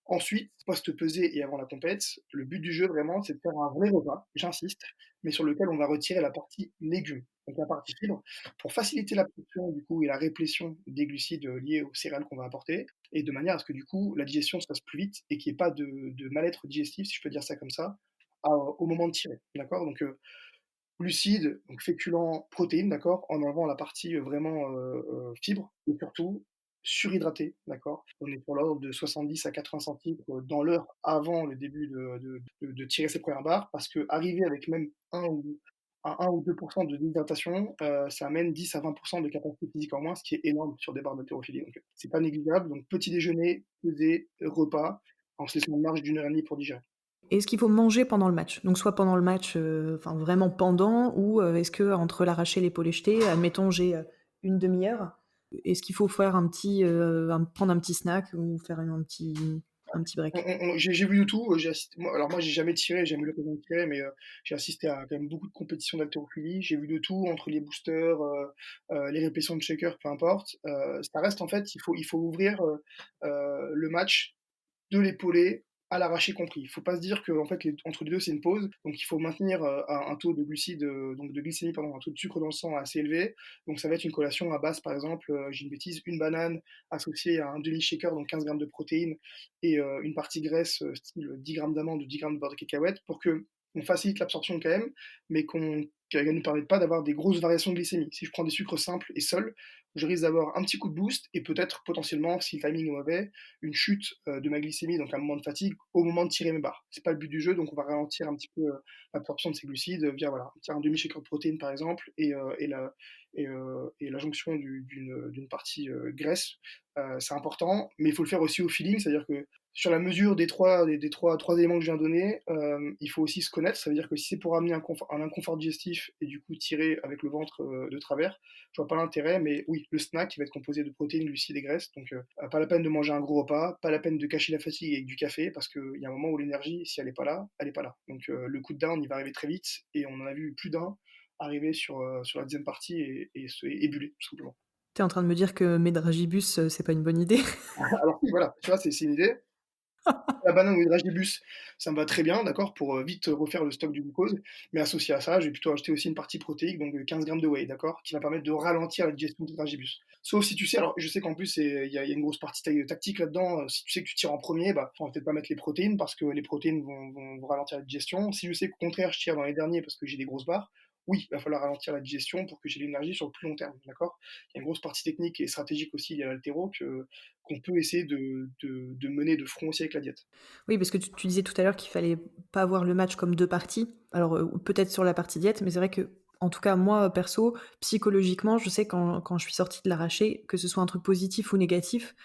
Ensuite, post-pesée et avant la compète, le but du jeu vraiment, c'est de faire un vrai repas, j'insiste, mais sur lequel on va retirer la partie légumes, donc la partie fibre, pour faciliter l'absorption du coup et la réplétion des glucides liés aux céréales qu'on va apporter, et de manière à ce que du coup la digestion se fasse plus vite et qu'il n'y ait pas de mal-être digestif, si je peux dire ça comme ça, au moment de tirer, d'accord? Donc glucides, donc féculents, protéines, d'accord? En enlevant la partie vraiment fibres, et surtout surhydraté, d'accord? On est sur l'ordre de 70 à 80 centilitres dans l'heure avant le début de tirer ses premières barres, parce que arriver avec même 1 ou 2% de déshydratation, ça amène 10 à 20% de capacité physique en moins, ce qui est énorme sur des barres d'haltérophilie, donc c'est pas négligeable. Donc petit déjeuner, pesée, repas, en se laissant une marge d'1 heure et demie pour digérer. Est-ce qu'il faut manger pendant le match? Donc soit pendant le match, enfin vraiment pendant ou, est-ce qu'entre l'arraché et l'épaulé jeté, admettons j'ai, une demi-heure, est-ce qu'il faut faire prendre un petit snack ou faire un petit break? J'ai vu de tout, j'ai assisté moi j'ai jamais tiré, j'ai jamais eu l'occasion de tirer, mais j'ai assisté à quand même beaucoup de compétitions d'haltérophilie. J'ai vu de tout entre les boosters, les répétitions de shaker, peu importe. Ça reste en fait, il faut ouvrir, le match de l'épaulé à l'arraché compris. Il faut pas se dire qu'en fait entre les 2 c'est une pause, donc il faut maintenir, un taux de glucides, donc de glycémie pardon, un taux de sucre dans le sang assez élevé. Donc ça va être une collation à base par exemple, j'ai une bêtise, une banane associée à un demi shaker, donc 15 grammes de protéines et une partie graisse, style 10 grammes d'amandes ou 10 grammes de beurre de cacahuète, pour qu'on facilite l'absorption quand même, mais qu'elle ne nous permette pas d'avoir des grosses variations de glycémie. Si je prends des sucres simples et seuls, je risque d'avoir un petit coup de boost et peut-être potentiellement, si le timing est mauvais, une chute de ma glycémie, donc un moment de fatigue, au moment de tirer mes barres. C'est pas le but du jeu, donc on va ralentir un petit peu l'absorption de ces glucides via voilà, un demi-shaker de protéines par exemple, et la jonction d'une partie graisse. C'est important, mais il faut le faire aussi au feeling, c'est-à-dire que sur la mesure des trois éléments que je viens de donner, il faut aussi se connaître. Ça veut dire que si c'est pour amener un inconfort digestif et du coup tirer avec le ventre de travers, je vois pas l'intérêt, mais oui, le snack qui va être composé de protéines, glucides et graisses, donc pas la peine de manger un gros repas, pas la peine de cacher la fatigue avec du café, parce qu'il y a un moment où l'énergie, si elle est pas là, elle est pas là. Donc le coup de down, il va arriver très vite, et on en a vu plus d'un arriver sur la deuxième partie et buller, tout simplement. Tu es en train de me dire que mes dragibus, c'est pas une bonne idée? Alors oui, voilà, tu vois, c'est une idée. La banane ou les dragibus, ça me va très bien, d'accord, pour vite refaire le stock du glucose, mais associé à ça, je vais plutôt ajouter aussi une partie protéique, donc 15 grammes de whey, d'accord, qui va permettre de ralentir la digestion du dragibus. Sauf si tu sais, alors je sais qu'en plus il y a une grosse partie tactique là-dedans, si tu sais que tu tires en premier, bah on va peut-être pas mettre les protéines parce que les protéines vont ralentir la digestion. Si je sais qu'au contraire je tire dans les derniers parce que j'ai des grosses barres, oui, il va falloir ralentir la digestion pour que j'ai l'énergie sur le plus long terme, d'accord? Il y a une grosse partie technique et stratégique aussi liée à l'haltéro qu'on peut essayer de mener de front aussi avec la diète. Oui, parce que tu disais tout à l'heure qu'il fallait pas voir le match comme 2 parties. Alors, peut-être sur la partie diète, mais c'est vrai que, en tout cas moi, perso, psychologiquement, je sais quand je suis sortie de l'arraché, que ce soit un truc positif ou négatif,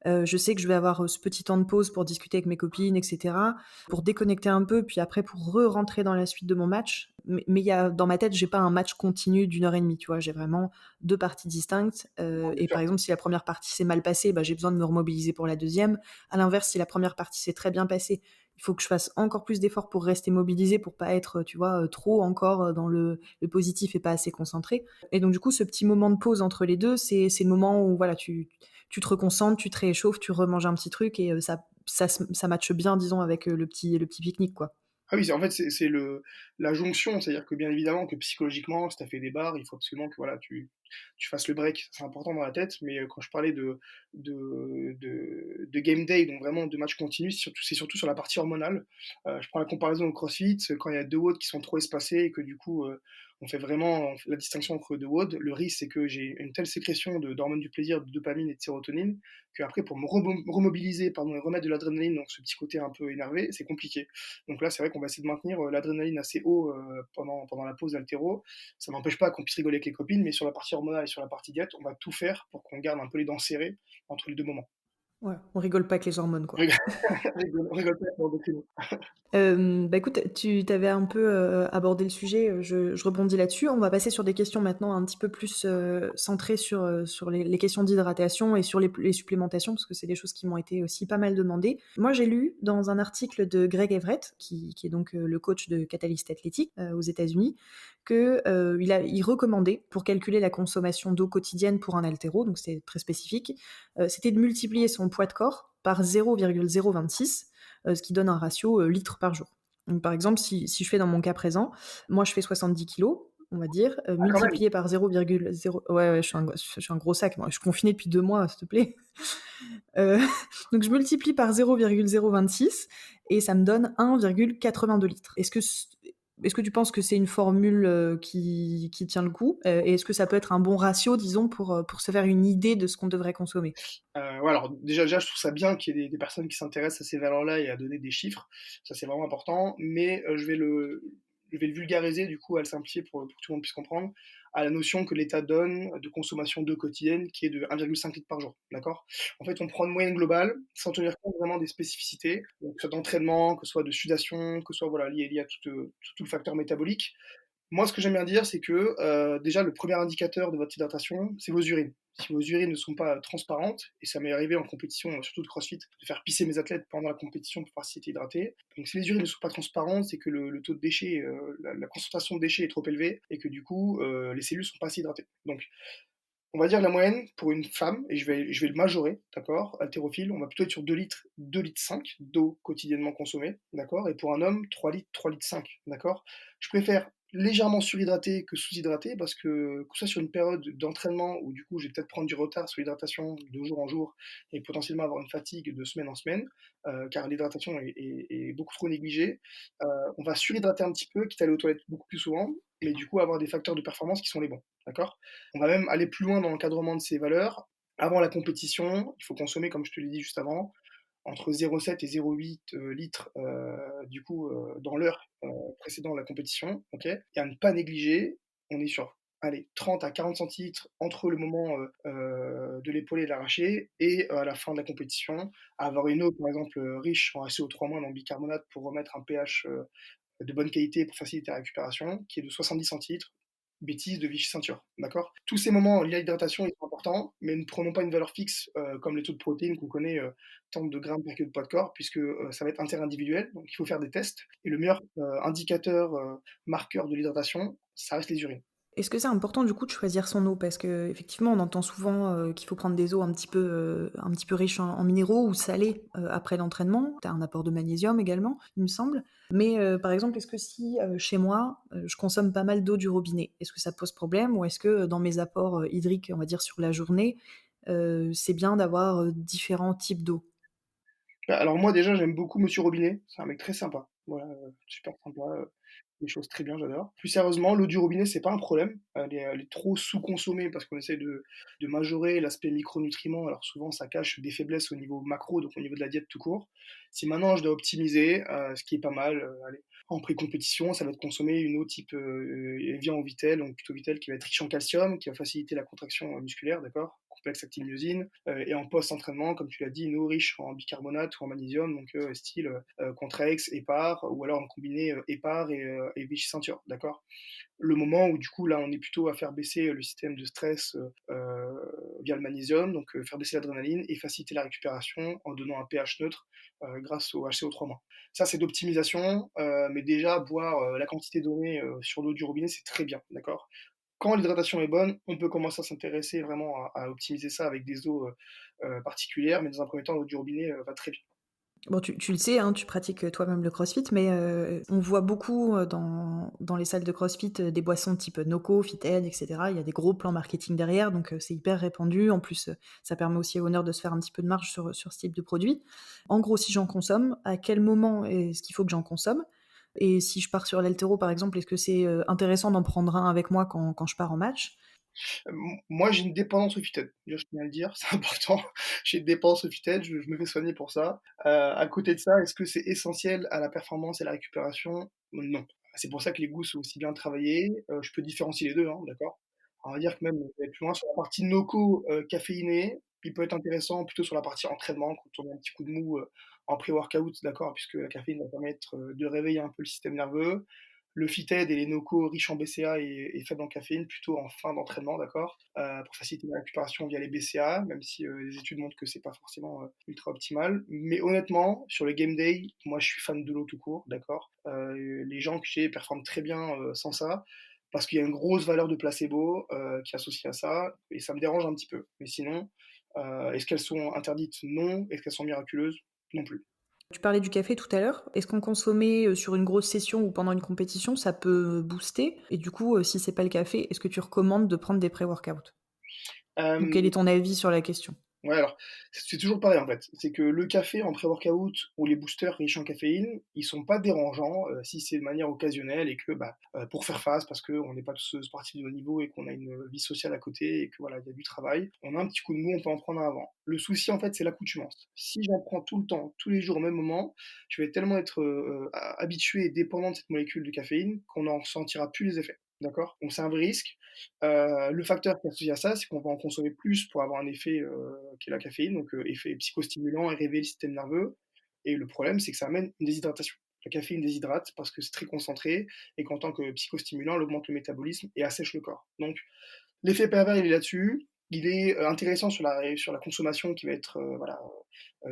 Je sais que je vais avoir, ce petit temps de pause pour discuter avec mes copines et cetera, pour déconnecter un peu, puis après pour rentrer dans la suite de mon match. Mais il y a dans ma tête, j'ai pas un match continu d'1 heure et demie, tu vois? J'ai vraiment 2 parties distinctes, Bien et sûr. par exemple, si la première partie s'est mal passée, bah, j'ai besoin de me remobiliser pour la deuxième. À l'inverse, si la première partie s'est très bien passée, il faut que je fasse encore plus d'efforts pour rester mobilisée, pour pas être, tu vois, trop encore, dans le positif et pas assez concentrée. Et donc du coup, ce petit moment de pause entre les 2, c'est le moment où voilà, tu te reconcentres, tu te réchauffes, tu remanges un petit truc et ça matche bien, disons, avec, le petit pique-nique, quoi. Ah oui, en fait, c'est la jonction, c'est-à-dire que bien évidemment que psychologiquement, si tu as fait des barres, il faut absolument que voilà, tu fasses le break, c'est important dans la tête, mais quand je parlais de game day, donc vraiment de match continu, c'est surtout sur la partie hormonale. Je prends la comparaison au CrossFit, quand il y a 2 WOD qui sont trop espacés et que du coup, on fait vraiment la distinction entre 2 WOD, le risque c'est que j'ai une telle sécrétion d'hormones du plaisir, de dopamine et de sérotonine, qu'après pour me remobiliser, pardon, et remettre de l'adrénaline, donc ce petit côté un peu énervé, c'est compliqué. Donc là, c'est vrai qu'on va essayer de maintenir l'adrénaline assez haut pendant la pause d'haltéro. Ça n'empêche pas qu'on puisse rigoler avec les copines, mais sur la partie hormonale et sur la partie diète, on va tout faire pour qu'on garde un peu les dents serrées entre les deux moments. Ouais, on rigole pas avec les hormones, On quoi. rigole, on rigole pas dans le document. Bah, écoute, tu avais un peu, abordé le sujet, je rebondis là-dessus. On va passer sur des questions maintenant un petit peu plus, centrées sur les questions d'hydratation et sur les supplémentations, parce que c'est des choses qui m'ont été aussi pas mal demandées. Moi, j'ai lu dans un article de Greg Everett, qui est donc, le coach de Catalyst Athletic, aux États-Unis, que, il recommandait pour calculer la consommation d'eau quotidienne pour un haltéro, donc c'est très spécifique, c'était de multiplier son poids de corps par 0,026, ce qui donne un ratio litres par jour. Donc, par exemple, si je fais dans mon cas présent, moi je fais 70 kilos, on va dire, Ah, quand même. multiplié par 0,0. Ouais, ouais, je suis un gros sac. Moi, je suis confinée depuis 2 mois, s'il te plaît. Euh, donc, je multiplie par 0,026 et ça me donne 1,82 litres. Est-ce que tu penses que c'est une formule qui tient le coup? Et est-ce que ça peut être un bon ratio, disons, pour se faire une idée de ce qu'on devrait consommer? Ouais, alors déjà, je trouve ça bien qu'il y ait des personnes qui s'intéressent à ces valeurs-là et à donner des chiffres. Ça, c'est vraiment important. Mais je vais le vulgariser, du coup, à le simplifier pour que tout le monde puisse comprendre, à la notion que l'État donne de consommation d'eau quotidienne qui est de 1,5 litre par jour. D'accord? En fait, on prend une moyenne globale sans tenir compte vraiment des spécificités, donc, que ce soit d'entraînement, que ce soit de sudation, que ce soit voilà, lié à tout le facteur métabolique. Moi, ce que j'aime bien dire, c'est que déjà, le premier indicateur de votre hydratation, c'est vos urines. Si vos urines ne sont pas transparentes, et ça m'est arrivé en compétition, surtout de CrossFit, de faire pisser mes athlètes pendant la compétition pour voir s'ils étaient hydratés. Donc, si les urines ne sont pas transparentes, c'est que le taux de déchets, la concentration de déchets est trop élevée, et que du coup, les cellules ne sont pas assez hydratées. Donc, on va dire la moyenne pour une femme, et je vais le majorer, d'accord, haltérophile, on va plutôt être sur 2 litres, 2 litres 5 d'eau quotidiennement consommée, d'accord, et pour un homme, 3 litres, 3 litres 5, d'accord. Je préfère légèrement surhydraté que sous-hydraté parce que ce soit sur une période d'entraînement où du coup je vais peut-être prendre du retard sur l'hydratation de jour en jour et potentiellement avoir une fatigue de semaine en semaine, car l'hydratation est beaucoup trop négligée. On va surhydrater un petit peu, quitte à aller aux toilettes beaucoup plus souvent, mais du coup avoir des facteurs de performance qui sont les bons, d'accord. On va même aller plus loin dans l'encadrement de ces valeurs. Avant la compétition, il faut consommer, comme je te l'ai dit juste avant, entre 0,7 et 0,8 litres du coup dans l'heure précédant la compétition, ok. Et à ne pas négliger, on est sur allez, 30 à 40 centilitres entre le moment de l'épaulé et de l'arraché et à la fin de la compétition, à avoir une eau par exemple riche en SO3- dans le bicarbonate pour remettre un pH de bonne qualité pour faciliter la récupération, qui est de 70 centilitres, bêtises de Vichy Ceinture, d'accord. Tous ces moments liés à l'hydratation ils sont importants, mais ne prenons pas une valeur fixe comme les taux de protéines qu'on connaît, tant de grammes par kilo de poids de corps, puisque ça va être interindividuel, donc il faut faire des tests. Et le meilleur indicateur, marqueur de l'hydratation, ça reste les urines. Est-ce que c'est important du coup de choisir son eau? Parce qu'effectivement, on entend souvent, qu'il faut prendre des eaux un petit peu riches en minéraux ou salées, après l'entraînement. Tu as un apport de magnésium également, il me semble. Mais, par exemple, est-ce que si, chez moi, je consomme pas mal d'eau du robinet, est-ce que ça pose problème? Ou est-ce que, dans mes apports, hydriques, on va dire sur la journée, c'est bien d'avoir, différents types d'eau? Bah, alors moi déjà j'aime beaucoup Monsieur Robinet, c'est un mec très sympa, voilà, super sympa, des choses très bien, j'adore. Plus sérieusement, l'eau du robinet, c'est pas un problème, elle est trop sous-consommée parce qu'on essaie de majorer l'aspect micronutriments, alors souvent ça cache des faiblesses au niveau macro, donc au niveau de la diète tout court. Si maintenant je dois optimiser, ce qui est pas mal, allez, en pré-compétition, ça va être consommer une eau type, Evian ou Vittel, donc plutôt Vittel qui va être riche en calcium, qui va faciliter la contraction, musculaire, d'accord? bêta-lactamyosine, et en post-entraînement, comme tu l'as dit, une eau riche en bicarbonate ou en magnésium, donc style Contrex, Hépar, ou alors en combiné Hépar et Vichy Ceinture, d'accord? Le moment où du coup là on est plutôt à faire baisser le système de stress via le magnésium, donc faire baisser l'adrénaline et faciliter la récupération en donnant un pH neutre grâce au HCO3-. Ça c'est d'optimisation, mais déjà boire la quantité donnée sur l'eau du robinet c'est très bien, d'accord? Quand l'hydratation est bonne, on peut commencer à s'intéresser vraiment à optimiser ça avec des eaux particulières, mais dans un premier temps l'eau du robinet va très bien. Bon, tu le sais, hein, tu pratiques, toi-même le CrossFit, mais on voit beaucoup, dans les salles de CrossFit, des boissons type Noco, Fit-Aid et cetera. Il y a des gros plans marketing derrière, donc c'est hyper répandu. En plus, ça permet aussi aux honneurs de se faire un petit peu de marge sur ce type de produit. En gros, si j'en consomme, à quel moment est-ce qu'il faut que j'en consomme? Et si je pars sur l'haltéro, par exemple, est-ce que c'est, intéressant d'en prendre un avec moi quand je pars en match? Moi, j'ai une dépendance au Fit-Aid. Déjà, je tiens à le dire, c'est important. J'ai une dépendance au Fit-Aid, je me fais soigner pour ça. À côté de ça, est-ce que c'est essentiel à la performance et à la récupération? Non. C'est pour ça que les goûts sont aussi bien travaillés. Je peux différencier les 2, hein, d'accord? On va dire que même, je vais plus loin sur la partie NOCO, caféinée, il peut être intéressant plutôt sur la partie entraînement, quand on a un petit coup de mou, en pré-workout, d'accord? Puisque la caféine va permettre, de réveiller un peu le système nerveux. Le Fit-Aid et les NOCO riches en BCA et faibles en caféine, plutôt en fin d'entraînement, d'accord, pour faciliter la récupération via les BCA, même si les études montrent que c'est pas forcément ultra optimal. Mais honnêtement, sur le game day, moi je suis fan de l'eau tout court, d'accord. Les gens que j'ai performent très bien sans ça, parce qu'il y a une grosse valeur de placebo qui est associée à ça, et ça me dérange un petit peu. Mais sinon, est-ce qu'elles sont interdites? Non. Est-ce qu'elles sont miraculeuses? Non plus. Tu parlais du café tout à l'heure. Est-ce qu'en consommer, sur une grosse session ou pendant une compétition, ça peut booster? Et du coup, si c'est pas le café, est-ce que tu recommandes de prendre des pré-workouts? Ou quel Euh, est ton avis sur la question? Ouais, alors, c'est toujours pareil, en fait. C'est que le café en pré-workout ou les boosters riches en caféine, ils sont pas dérangeants, si c'est de manière occasionnelle et que, bah, pour faire face, parce qu'on n'est pas tous, sportifs de haut niveau et qu'on a une vie sociale à côté et que, voilà, il y a du travail. On a un petit coup de mou, on peut en prendre un avant. Le souci, en fait, c'est l'accoutumance. Si j'en prends tout le temps, tous les jours au même moment, je vais tellement être, habitué et dépendant de cette molécule de caféine qu'on n'en ressentira plus les effets. D'accord? Donc c'est un vrai risque. Le facteur qui est associé à ça, c'est qu'on va en consommer plus pour avoir un effet, qui est la caféine, donc effet psychostimulant et réveiller le système nerveux, et le problème, c'est que ça amène une déshydratation. La caféine déshydrate parce que c'est très concentré et qu'en tant que psychostimulant, elle augmente le métabolisme et assèche le corps. Donc l'effet pervers, il est là-dessus. Il est intéressant sur la consommation qui va être voilà,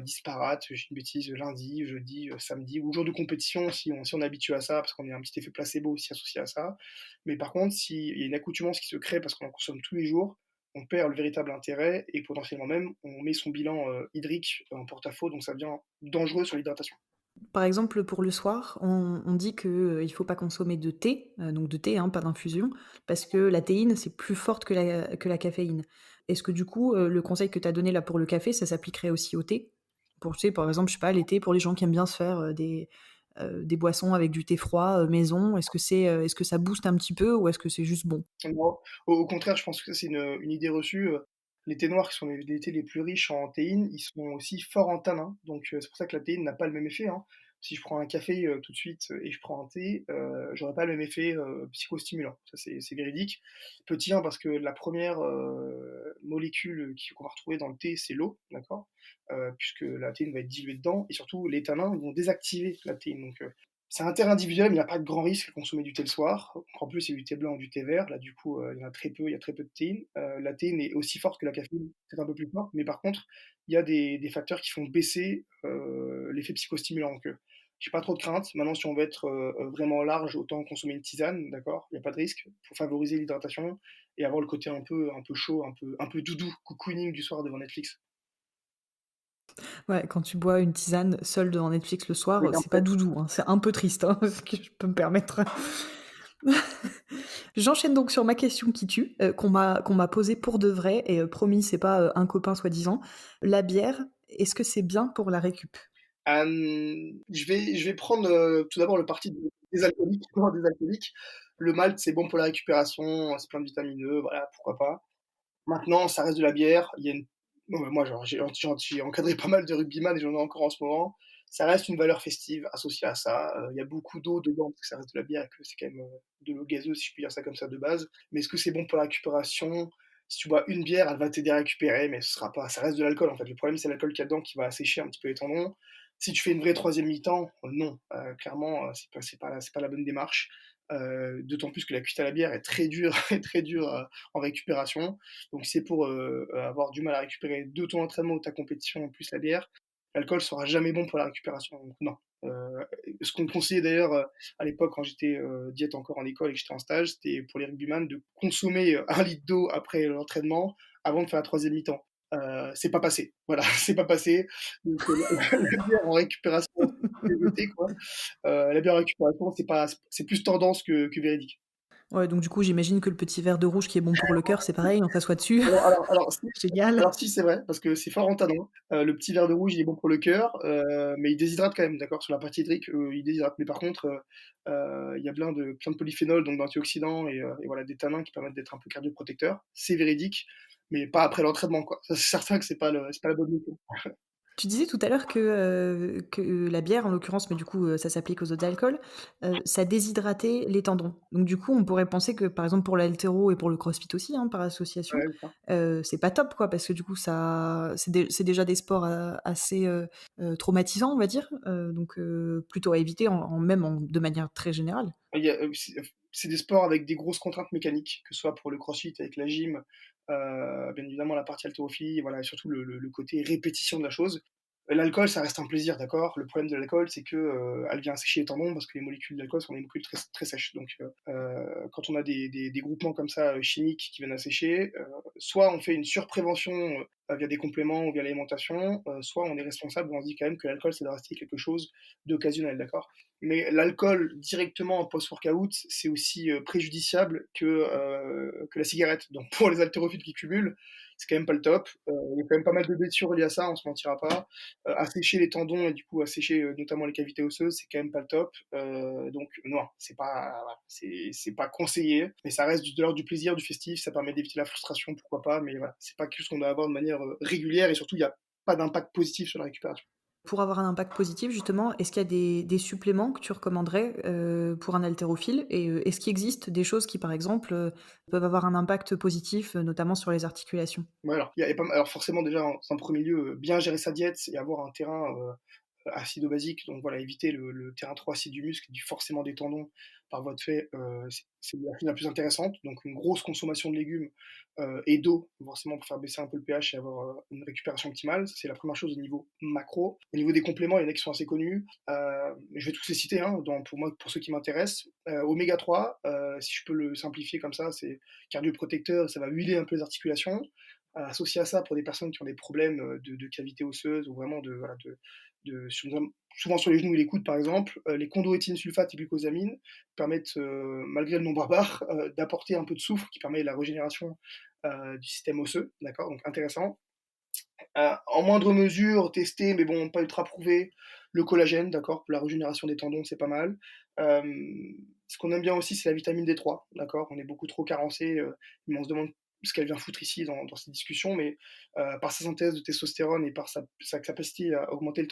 disparate, je dis une bêtise, lundi, jeudi, samedi, ou jour de compétition, si on est habitué à ça, parce qu'on a un petit effet placebo aussi associé à ça. Mais par contre, s'il y a une accoutumance qui se crée parce qu'on en consomme tous les jours, on perd le véritable intérêt et potentiellement même, on met son bilan hydrique en porte-à-faux, donc ça devient dangereux sur l'hydratation. Par exemple, pour le soir, on dit que, il faut pas consommer de thé, donc de thé, hein, pas d'infusion, parce que la théine, c'est plus forte que la caféine. Est-ce que du coup, le conseil que tu as donné là pour le café, ça s'appliquerait aussi au thé? Pour tu sais, par exemple, je sais pas, l'été, pour les gens qui aiment bien se faire, des boissons avec du thé froid, maison, est-ce que ça booste un petit peu ou est-ce que c'est juste bon? Non, au contraire, je pense que c'est une idée reçue. Les thés noirs qui sont les thés les plus riches en théine, ils sont aussi forts en tanin, donc c'est pour ça que la théine n'a pas le même effet, hein. Si je prends un café, tout de suite et je prends un thé, j'aurai pas le même effet, psychostimulant. Ça, c'est véridique. Petit 1 parce que la première molécule qu'on va retrouver dans le thé, c'est l'eau, d'accord? Puisque la théine va être diluée dedans et surtout les tanins, ils vont désactiver la théine, donc c'est interindividuel, mais il n'y a pas de grand risque à consommer du thé le soir. En plus, il y a du thé blanc ou du thé vert. Là, du coup, il y a très peu de théine. La théine est aussi forte que la caféine, c'est un peu plus fort. Mais par contre, il y a des facteurs qui font baisser l'effet psychostimulant. Donc, j'ai pas trop de crainte. Maintenant, si on veut être vraiment large, autant consommer une tisane, d'accord? Il n'y a pas de risque pour favoriser l'hydratation et avoir le côté un peu chaud, un peu doudou, cocooning du soir devant Netflix. Ouais, quand tu bois une tisane seule devant Netflix le soir, Oui, un c'est peu. pas doudou, hein, c'est un peu triste, hein, ce que je peux me permettre. J'enchaîne donc sur ma question qui tue, qu'on m'a posée pour de vrai et promis, c'est pas, un copain soi-disant. La bière, est-ce que c'est bien pour la récup? Je vais prendre tout d'abord le parti des alcooliques, des alcooliques. Le malt, c'est bon pour la récupération, c'est plein de vitamine E, voilà, pourquoi pas. Maintenant, ça reste de la bière. Il y a une... Moi, genre, j'ai encadré pas mal de rugbyman et j'en ai encore en ce moment. Ça reste une valeur festive associée à ça. Il y a beaucoup d'eau dedans parce que ça reste de la bière et que c'est quand même de l'eau gazeuse, si je puis dire ça comme ça, de base. Mais est-ce que c'est bon pour la récupération? Si tu bois une bière, elle va t'aider à récupérer, mais ce sera pas ça reste de l'alcool, en fait. Le problème, c'est l'alcool qu'il y a dedans qui va assécher un petit peu les tendons. Si tu fais une vraie troisième mi-temps, non, clairement, c'est pas la bonne démarche. D'autant plus que la cuite à la bière est très dure est très dure, en récupération. Donc c'est pour, avoir du mal à récupérer de ton entraînement ou ta compétition, plus la bière, l'alcool sera jamais bon pour la récupération, donc non. Ce qu'on me conseillait d'ailleurs, à l'époque quand j'étais, diète encore en école et que j'étais en stage, c'était pour les rugbyman de consommer, 1 litre d'eau après l'entraînement avant de faire la troisième mi-temps. C'est pas passé, voilà, c'est pas passé. Donc la bière en récupération, c'est voté quoi. La bière en récupération, c'est plus tendance que véridique. Ouais, donc du coup, j'imagine que le petit verre de rouge qui est bon pour le cœur, c'est pareil, on s'assoit dessus? Alors si Génial. alors si, c'est vrai, parce que c'est fort en tannin. Le petit verre de rouge, il est bon pour le cœur, mais il déshydrate quand même, d'accord? Sur la partie hydrique, il déshydrate. Mais par contre, il y a plein de polyphénols, donc d'antioxydants et voilà, des tannins qui permettent d'être un peu cardioprotecteurs. C'est véridique, mais pas après l'entraînement, quoi. Ça, c'est certain que c'est pas la bonne méthode. Tu disais tout à l'heure que la bière, en l'occurrence, mais du coup, ça s'applique aux autres alcools, ça déshydratait les tendons. Donc du coup, on pourrait penser que, par exemple, pour l'haltéro et pour le crossfit aussi, hein, par association, Ouais, c'est ça. c'est pas top, quoi, parce que du coup, c'est déjà des sports, assez, traumatisants, on va dire, donc plutôt à éviter de manière très générale. Il y a, c'est des sports avec des grosses contraintes mécaniques, que ce soit pour le crossfit avec la gym, bien évidemment la partie haltérophilie, voilà et surtout le côté répétition de la chose. L'alcool, ça reste un plaisir, d'accord? Le problème de l'alcool, c'est que, elle vient assécher les tendons parce que les molécules d'alcool sont des molécules très très sèches. Donc, quand on a des groupements comme ça, chimiques qui viennent assécher, soit on fait une surprévention, via des compléments ou via l'alimentation, soit on est responsable, on se dit quand même que l'alcool, ça doit rester quelque chose d'occasionnel, d'accord? Mais l'alcool directement en post-workout, c'est aussi, préjudiciable que la cigarette. Donc pour les haltérophiles qui cumulent, c'est quand même pas le top. Il y a quand même pas mal de blessures liées à ça, on se mentira pas. Assécher les tendons et du coup assécher, notamment les cavités osseuses, c'est quand même pas le top. Donc non, c'est pas voilà, c'est pas conseillé, mais ça reste de l'ordre du plaisir, du festif, ça permet d'éviter la frustration, pourquoi pas, mais voilà, c'est pas quelque chose qu'on doit avoir de manière, régulière et surtout il y a pas d'impact positif sur la récupération. Pour avoir un impact positif justement, est-ce qu'il y a des suppléments que tu recommanderais, pour un haltérophile? Et est-ce qu'il existe des choses qui, par exemple, peuvent avoir un impact positif, notamment sur les articulations? Ouais, alors, il y a pas mal alors forcément déjà, en 1er lieu, bien gérer sa diète et avoir un terrain, acido-basique, donc voilà, éviter le terrain trop acide du muscle, du forcément des tendons par voie de fait, c'est la plus intéressante. Donc une grosse consommation de légumes, et d'eau, forcément pour faire baisser un peu le pH et avoir, une récupération optimale. Ça, c'est la première chose au niveau macro. Au niveau des compléments, il y en a qui sont assez connus, je vais tous les citer, hein, pour moi, pour ceux qui m'intéressent. Oméga 3, si je peux le simplifier comme ça, c'est cardioprotecteur, ça va huiler un peu les articulations. Associé à ça, pour des personnes qui ont des problèmes, de cavité osseuse ou vraiment de voilà, souvent sur les genoux et les coudes par exemple, les chondroïtine sulfate et glucosamine permettent, malgré le nom barbare, d'apporter un peu de soufre qui permet la régénération, du système osseux, d'accord? Donc intéressant. En moindre mesure, testé, mais bon, pas ultra prouvé, le collagène, d'accord? Pour la régénération des tendons, c'est pas mal. Ce qu'on aime bien aussi, c'est la vitamine D3, d'accord? On est beaucoup trop carencé, mais on se demande ce qu'elle vient foutre ici dans ces discussions, mais par sa synthèse de testostérone et par sa capacité à augmenter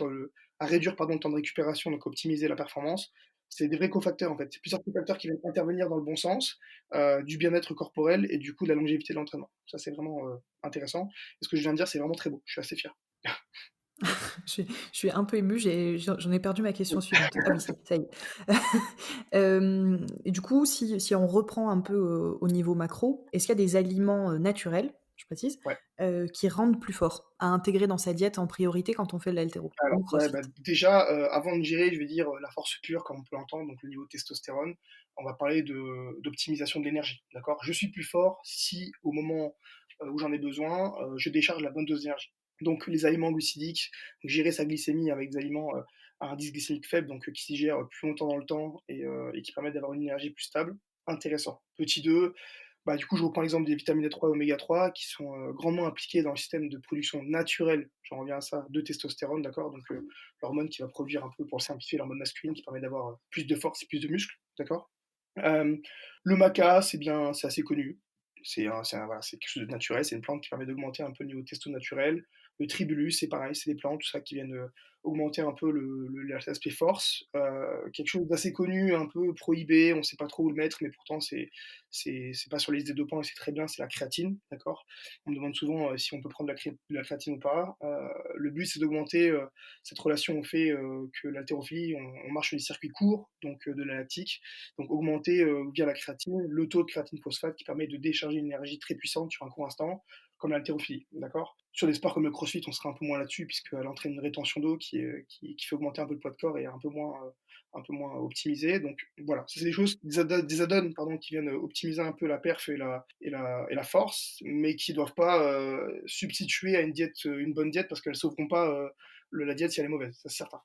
à réduire pardon, le temps de récupération, donc optimiser la performance, c'est des vrais cofacteurs en fait. C'est plusieurs cofacteurs qui viennent intervenir dans le bon sens, du bien-être corporel et du coup de la longévité de l'entraînement. Ça, c'est vraiment intéressant. Et ce que je viens de dire, c'est vraiment très beau. Je suis assez fier. Je suis un peu émue, j'en ai perdu ma question suivante. Ah oui, ça y est. Et du coup, si on reprend un peu, au niveau macro, est-ce qu'il y a des aliments, naturels, je précise, Ouais. qui rendent plus fort, à intégrer dans sa diète en priorité quand on fait de l'haltéro ou Alors, le ouais, crossfit? bah, déjà, avant de gérer, je vais dire, la force pure, comme on peut l'entendre, donc le niveau de testostérone, on va parler d'optimisation de l'énergie, d'accord? Je suis plus fort si, au moment, où j'en ai besoin, je décharge la bonne dose d'énergie. Donc les aliments glucidiques, gérer sa glycémie avec des aliments, à indice glycémique faible, donc qui s'y gèrent plus longtemps dans le temps et qui permettent d'avoir une énergie plus stable, intéressant. Petit 2, bah, du coup, je reprends l'exemple des vitamines D3 et oméga 3 qui sont, grandement impliquées dans le système de production naturelle, j'en reviens à ça, de testostérone, d'accord? Donc, l'hormone qui va produire un peu, pour le simplifier, l'hormone masculine qui permet d'avoir, plus de force et plus de muscles, d'accord? Hem, le maca, c'est assez connu. Voilà, c'est quelque chose de naturel, c'est une plante qui permet d'augmenter un peu le niveau de testo naturel. Le tribulus, c'est pareil, c'est des plantes, tout ça qui viennent, augmenter un peu l'aspect force. Quelque chose d'assez connu, un peu prohibé, on ne sait pas trop où le mettre, mais pourtant c'est pas sur les listes des dopants et c'est très bien, c'est la créatine, d'accord? On me demande souvent, si on peut prendre de la créatine ou pas. Le but, c'est d'augmenter, cette relation au fait, que l'haltérophilie, on marche sur des circuits courts, donc de la lactique, donc augmenter, via la créatine, le taux de créatine phosphate qui permet de décharger une énergie très puissante sur un court instant, comme l'haltérophilie, d'accord? Sur des sports comme le crossfit, on sera un peu moins là-dessus, puisqu'elle entraîne une rétention d'eau qui fait augmenter un peu le poids de corps et est un peu moins optimisée. Donc voilà, ça c'est des choses, des add-ons pardon, qui viennent optimiser un peu la perf et la force, mais qui ne doivent pas substituer à une diète, une bonne diète, parce qu'elles ne sauveront pas la diète si elle est mauvaise, ça c'est certain.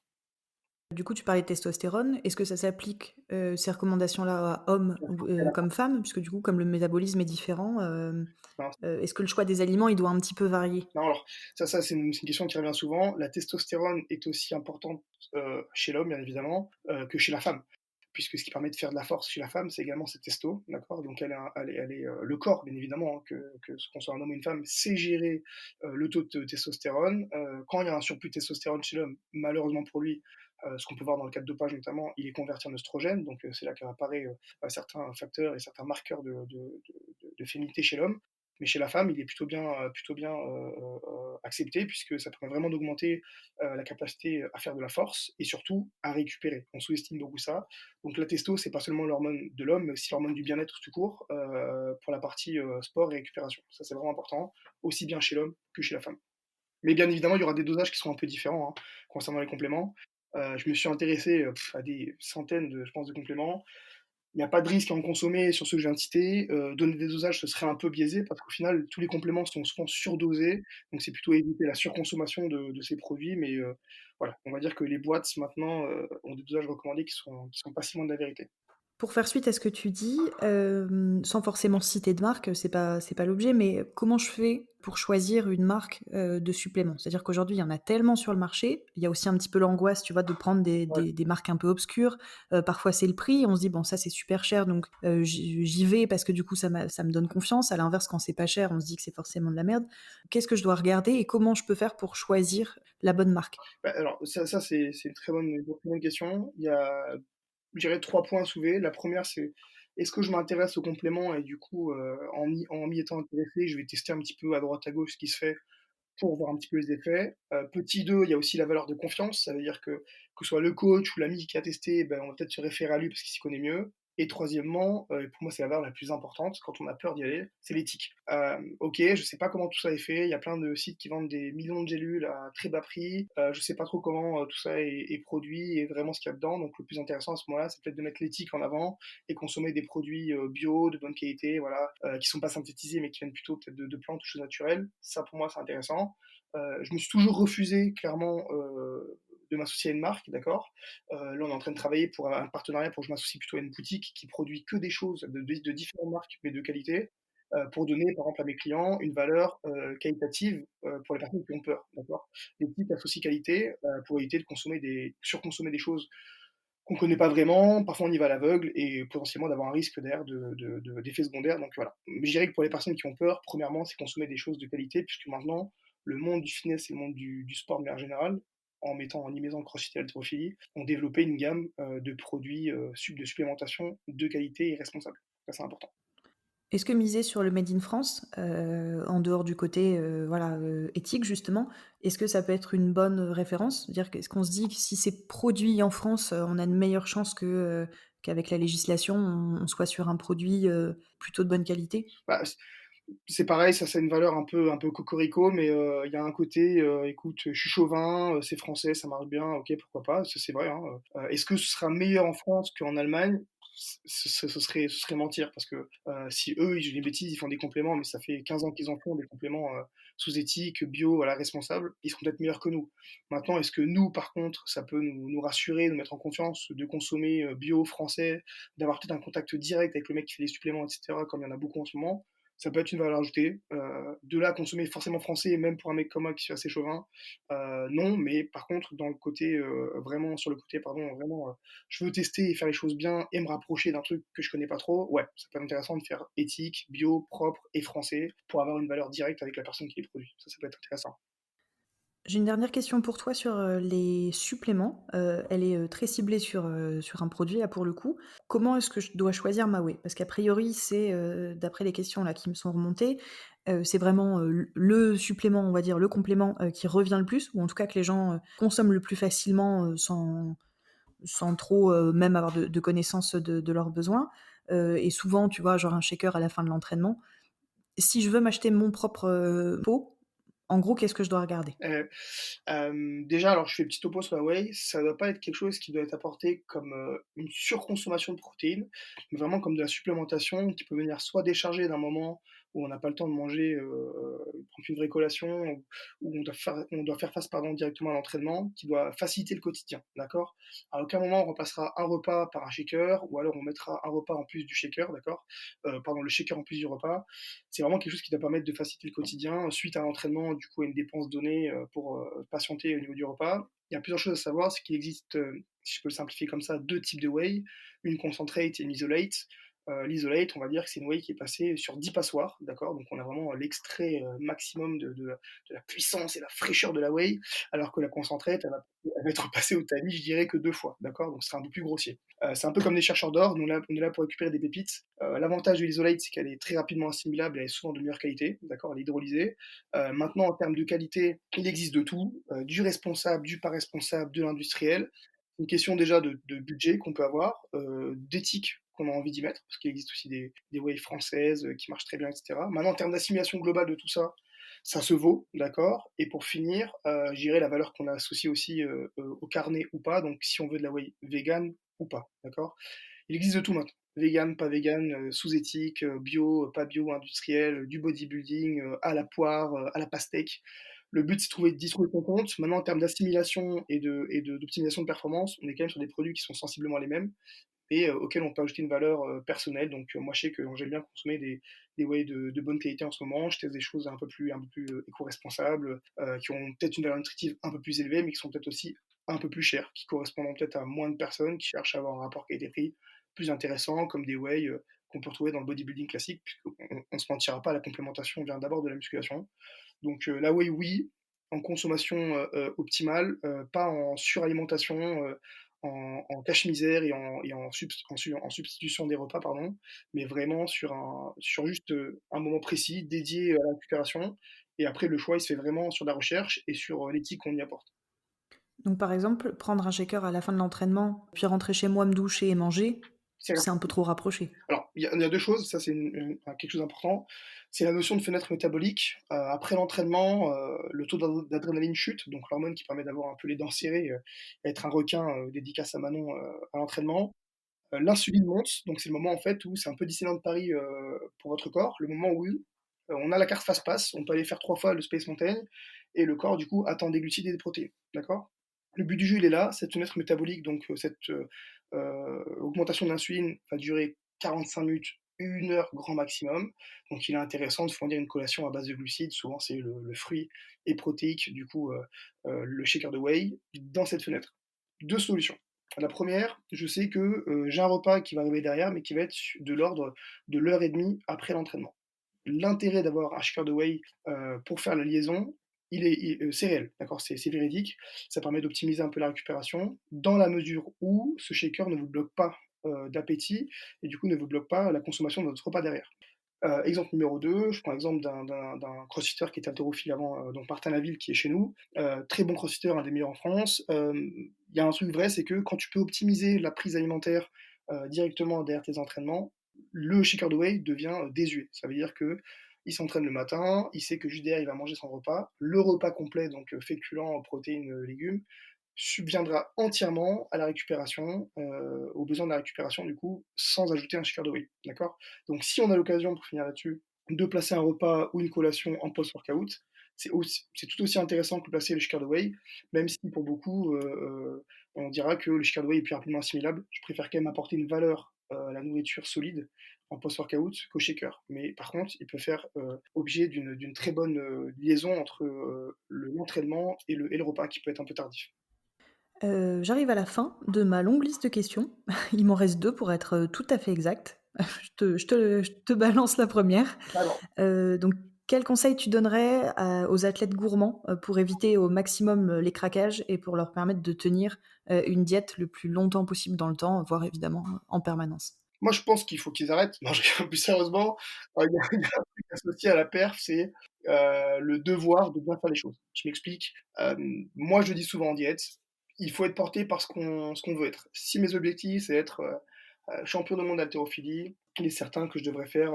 Du coup, tu parlais de testostérone. Est-ce que ça s'applique, ces recommandations-là à hommes ou comme femmes? Puisque du coup, comme le métabolisme est différent, Non, est-ce que le choix des aliments, il doit un petit peu varier? non, alors, ça c'est une question qui revient souvent. La testostérone est aussi importante chez l'homme, bien évidemment, que chez la femme. Puisque ce qui permet de faire de la force chez la femme, c'est également cette testo, d'accord? Donc le corps, bien évidemment, hein, que ce qu'on soit un homme ou une femme, sait gérer le taux de testostérone. Quand il y a un surplus de testostérone chez l'homme, malheureusement pour lui, ce qu'on peut voir dans le cas de dopage notamment, il est converti en oestrogène, donc c'est là qu'apparaît certains facteurs et certains marqueurs de féminité chez l'homme. Mais chez la femme, il est plutôt bien accepté, puisque ça permet vraiment d'augmenter la capacité à faire de la force et surtout à récupérer. On sous-estime beaucoup ça. Donc la testo, c'est pas seulement l'hormone de l'homme, mais aussi l'hormone du bien-être tout court pour la partie sport et récupération. Ça, c'est vraiment important, aussi bien chez l'homme que chez la femme. Mais bien évidemment, il y aura des dosages qui sont un peu différents hein, concernant les compléments. Je me suis intéressé à des centaines, je pense, de compléments. Il n'y a pas de risque à en consommer sur ceux que je viens de citer. Donner des dosages, ce serait un peu biaisé parce qu'au final, tous les compléments sont souvent surdosés. Donc c'est plutôt éviter la surconsommation de ces produits. Mais voilà, on va dire que les boîtes maintenant ont des dosages recommandés qui sont pas si loin de la vérité. Pour faire suite à ce que tu dis, sans forcément citer de marque, c'est pas l'objet, mais comment je fais pour choisir une marque, de supplément? C'est-à-dire qu'aujourd'hui, il y en a tellement sur le marché. Il y a aussi un petit peu l'angoisse, tu vois, de prendre Ouais. des marques un peu obscures. Parfois, c'est le prix. On se dit: «Bon, ça, c'est super cher, donc j'y vais parce que du coup, ça me donne confiance». À l'inverse, quand c'est pas cher, on se dit que c'est forcément de la merde. Qu'est-ce que je dois regarder et comment je peux faire pour choisir la bonne marque? Bah, alors ça c'est une très bonne question. Il y a, je dirais 3 points à soulever. La première, c'est: est-ce que je m'intéresse aux compléments et du coup, en m'y étant intéressé, je vais tester un petit peu à droite à gauche ce qui se fait pour voir un petit peu les effets. Petit 2, il y a aussi la valeur de confiance. Ça veut dire que ce soit le coach ou l'ami qui a testé, ben, on va peut-être se référer à lui parce qu'il s'y connaît mieux. Et troisièmement, pour moi c'est la valeur la plus importante quand on a peur d'y aller, c'est l'éthique. OK, je sais pas comment tout ça est fait, il y a plein de sites qui vendent des millions de gélules à très bas prix, je sais pas trop comment, tout ça est produit et vraiment ce qu'il y a dedans. Donc le plus intéressant à ce moment-là, c'est peut-être de mettre l'éthique en avant et consommer des produits, bio, de bonne qualité, voilà, qui sont pas synthétisés mais qui viennent plutôt peut-être de plantes ou choses naturelles. Ça pour moi c'est intéressant. Je me suis toujours refusé clairement, de m'associer à une marque, d'accord? Là, on est en train de travailler pour un partenariat pour que je m'associe plutôt à une boutique qui produit que des choses de différentes marques, mais de qualité, pour donner, par exemple, à mes clients une valeur, qualitative, pour les personnes qui ont peur, d'accord? L'éthique associe qualité, pour éviter de surconsommer des choses qu'on ne connaît pas vraiment. Parfois, on y va à l'aveugle et potentiellement d'avoir un risque derrière d'effets secondaires. Donc voilà. Je dirais que pour les personnes qui ont peur, premièrement, c'est consommer des choses de qualité, puisque maintenant, le monde du fitness et le monde du sport de manière générale, en y mettant le crossfit et l'haltérophilie, ont développé une gamme de produits de supplémentation de qualité et responsable. Ça, c'est important. Est-ce que miser sur le made in France, en dehors du côté, voilà, éthique justement, est-ce que ça peut être une bonne référence? C'est-à-dire qu'est-ce qu'on se dit que si c'est produit en France, on a de meilleures chances qu'avec la législation, on soit sur un produit, plutôt de bonne qualité? Bah, c'est pareil, ça c'est une valeur un peu cocorico, mais il y a un côté, écoute, je suis chauvin, c'est français, ça marche bien, OK, pourquoi pas, ça c'est vrai, hein, est-ce que ce sera meilleur en France qu'en Allemagne? Ce serait mentir parce que, si eux, je dis une bêtise, ils font des compléments, mais ça fait 15 ans qu'ils en font des compléments, sous éthique, bio, voilà, responsables, ils seront peut-être meilleurs que nous. Maintenant, est-ce que nous, par contre, ça peut nous rassurer, nous mettre en confiance de consommer, bio, français, d'avoir peut-être un contact direct avec le mec qui fait les suppléments et cetera, comme il y en a beaucoup en ce moment? Ça peut être une valeur ajoutée. De là à consommer forcément français, même pour un mec comme moi qui suis assez chauvin, non. Mais par contre, dans le côté, vraiment sur le côté, pardon, vraiment, je veux tester et faire les choses bien et me rapprocher d'un truc que je connais pas trop, ouais, ça peut être intéressant de faire éthique, bio, propre et français pour avoir une valeur directe avec la personne qui les produit. Ça peut être intéressant. J'ai une dernière question pour toi sur, les suppléments. Elle est, très ciblée sur un produit là pour le coup. Comment est-ce que je dois choisir ma whey? Parce qu'a priori c'est, d'après les questions là qui me sont remontées, c'est vraiment, le supplément, on va dire, le complément, qui revient le plus ou en tout cas que les gens, consomment le plus facilement, sans trop, même avoir de connaissance de leurs besoins. Et souvent, tu vois, genre un shaker à la fin de l'entraînement. Si je veux m'acheter mon propre, pot, en gros, qu'est-ce que je dois regarder? Déjà, alors je fais petit topo sur la whey, ça doit pas être quelque chose qui doit être apporté comme, une surconsommation de protéines, mais vraiment comme de la supplémentation qui peut venir soit décharger d'un moment où on n'a pas le temps de manger, prendre une vraie collation, où on doit faire face, pardon, directement à l'entraînement, qui doit faciliter le quotidien, d'accord? À aucun moment on remplacera un repas par un shaker ou alors on mettra un repas en plus du shaker, d'accord? Pardon, le shaker en plus du repas. C'est vraiment quelque chose qui doit permettre de faciliter le quotidien suite à l'entraînement, du coup, à une dépense donnée pour patienter au niveau du repas. Il y a plusieurs choses à savoir, c'est qu'il existe, si je peux le simplifier comme ça, deux types de whey, une concentrate et une isolate. L'isolate, on va dire que c'est une whey qui est passée sur 10 passoires, d'accord? Donc on a vraiment l'extrait maximum de la puissance et la fraîcheur de la whey, alors que la concentrate, elle va être passée au tamis, je dirais que 2 fois, d'accord? Donc ce sera un peu plus grossier. C'est un peu comme des chercheurs d'or, nous là, on est là pour récupérer des pépites. L'avantage de l'isolate, c'est qu'elle est très rapidement assimilable, elle est souvent de meilleure qualité, d'accord? Elle est hydrolysée. Maintenant, en termes de qualité, il existe de tout, du responsable, du pas responsable, de l'industriel. Une question déjà de budget qu'on peut avoir, d'éthique qu'on a envie d'y mettre, parce qu'il existe aussi des whey françaises qui marchent très bien, etc. Maintenant, en termes d'assimilation globale de tout ça, ça se vaut, d'accord. Et pour finir, je dirais la valeur qu'on associe aussi au carnet ou pas, donc si on veut de la whey vegan ou pas, d'accord. Il existe de tout maintenant. Vegan, pas vegan, sous éthique, bio, pas bio, industriel, du bodybuilding, à la poire, à la pastèque. Le but, c'est d'y trouver son compte. Maintenant, en termes d'assimilation d'optimisation de performance, on est quand même sur des produits qui sont sensiblement les mêmes et auxquels on peut ajouter une valeur personnelle. Donc, moi, je sais que j'aime bien consommer des whey de bonne qualité en ce moment. Je teste des choses un peu plus éco-responsables, qui ont peut-être une valeur nutritive un peu plus élevée, mais qui sont peut-être aussi un peu plus chères, qui correspondent peut-être à moins de personnes qui cherchent à avoir un rapport qualité-prix plus intéressant, comme des whey qu'on peut retrouver dans le bodybuilding classique, puisqu'on ne se mentira pas, la complémentation vient d'abord de la musculation. Donc la whey, oui, en consommation optimale, pas en suralimentation, en cache-misère et en substitution des repas, pardon, mais vraiment sur juste un moment précis dédié à la récupération. Et après, le choix, il se fait vraiment sur la recherche et sur l'éthique qu'on y apporte. Donc par exemple, prendre un shaker à la fin de l'entraînement, puis rentrer chez moi, me doucher et manger, C'est c'est un peu trop rapproché. Alors, il y a 2 choses, ça c'est quelque chose d'important. C'est la notion de fenêtre métabolique. Après l'entraînement, le taux d'adrénaline chute, donc l'hormone qui permet d'avoir un peu les dents serrées, être un requin, dédicace à Manon, à l'entraînement. L'insuline monte, donc c'est le moment en fait où c'est un peu Disneyland Paris, pour votre corps, le moment où, on a la carte fast pass, on peut aller faire 3 fois le Space Mountain et le corps du coup attend des glucides et des protéines, d'accord? Le but du jeu, il est là, cette fenêtre métabolique, donc cette, augmentation de l'insuline va durer 45 minutes, 1 heure grand maximum, donc il est intéressant de fournir une collation à base de glucides, souvent c'est le fruit et protéique, du coup, le shaker de whey, dans cette fenêtre. 2 solutions. La première, je sais que, j'ai un repas qui va arriver derrière, mais qui va être de l'ordre de l'heure et demie après l'entraînement. L'intérêt d'avoir un shaker de whey, pour faire la liaison, c'est réel, d'accord? C'est véridique. Ça permet d'optimiser un peu la récupération, dans la mesure où ce shaker ne vous bloque pas, d'appétit et du coup ne vous bloque pas la consommation de votre repas derrière. Exemple numéro 2, je prends l'exemple d'un crossfitter qui était haltérophile avant, donc Martin Laville qui est chez nous. Très bon crossfitter, un des meilleurs en France. Il y a un truc vrai, c'est que quand tu peux optimiser la prise alimentaire, directement derrière tes entraînements, le shaker de whey devient, désuet. Ça veut dire qu'il s'entraîne le matin, il sait que juste derrière il va manger son repas. Le repas complet, donc féculents, protéines, légumes, subviendra entièrement à la récupération, aux besoins de la récupération du coup, sans ajouter un shaker de whey, d'accord? Donc si on a l'occasion, pour finir là-dessus, de placer un repas ou une collation en post-workout, c'est tout aussi intéressant que de placer le shaker de whey, même si pour beaucoup, on dira que le shaker de whey est plus rapidement assimilable. Je préfère quand même apporter une valeur, à la nourriture solide en post-workout qu'au shaker. Mais par contre, il peut faire, objet d'une très bonne, liaison entre, l'entraînement et le repas qui peut être un peu tardif. J'arrive à la fin de ma longue liste de questions. Il m'en reste 2 pour être, tout à fait exacte. Je te balance la première. Alors, Donc Quel conseil tu donnerais aux athlètes gourmands pour éviter au maximum les craquages et pour leur permettre de tenir une diète le plus longtemps possible dans le temps, voire évidemment en permanence? Moi, je pense qu'il faut qu'ils arrêtent. Non, je rigole, plus sérieusement, il y a un truc associé à la perf, c'est, le devoir de bien faire les choses. Je m'explique, moi, je dis souvent en diète, il faut être porté par ce qu'on veut être. Si mes objectifs, c'est être, champion du monde d'haltérophilie, il est certain que je devrais faire,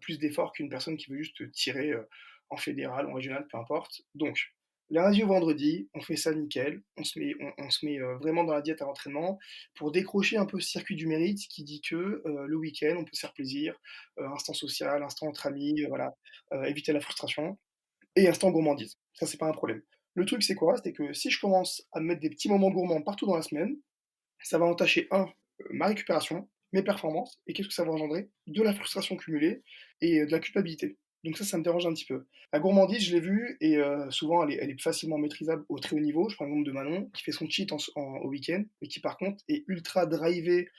plus d'efforts qu'une personne qui veut juste tirer, en fédéral, en régional, peu importe. Donc, lundi au vendredi, on fait ça nickel, on se met, vraiment dans la diète à l'entraînement pour décrocher un peu ce circuit du mérite qui dit que, le week-end, on peut se faire plaisir, instant social, instant entre amis, voilà, éviter la frustration et instant gourmandise. Ça, c'est pas un problème. Le truc, c'est quoi? C'est que si je commence à me mettre des petits moments gourmands partout dans la semaine, ça va entacher ma récupération, mes performances et qu'est-ce que ça va engendrer? De la frustration cumulée et de la culpabilité. Donc ça me dérange un petit peu. La gourmandise, je l'ai vu et souvent elle est facilement maîtrisable au très haut niveau. Je prends l'exemple de Manon qui fait son cheat au week-end et qui par contre est ultra drivé,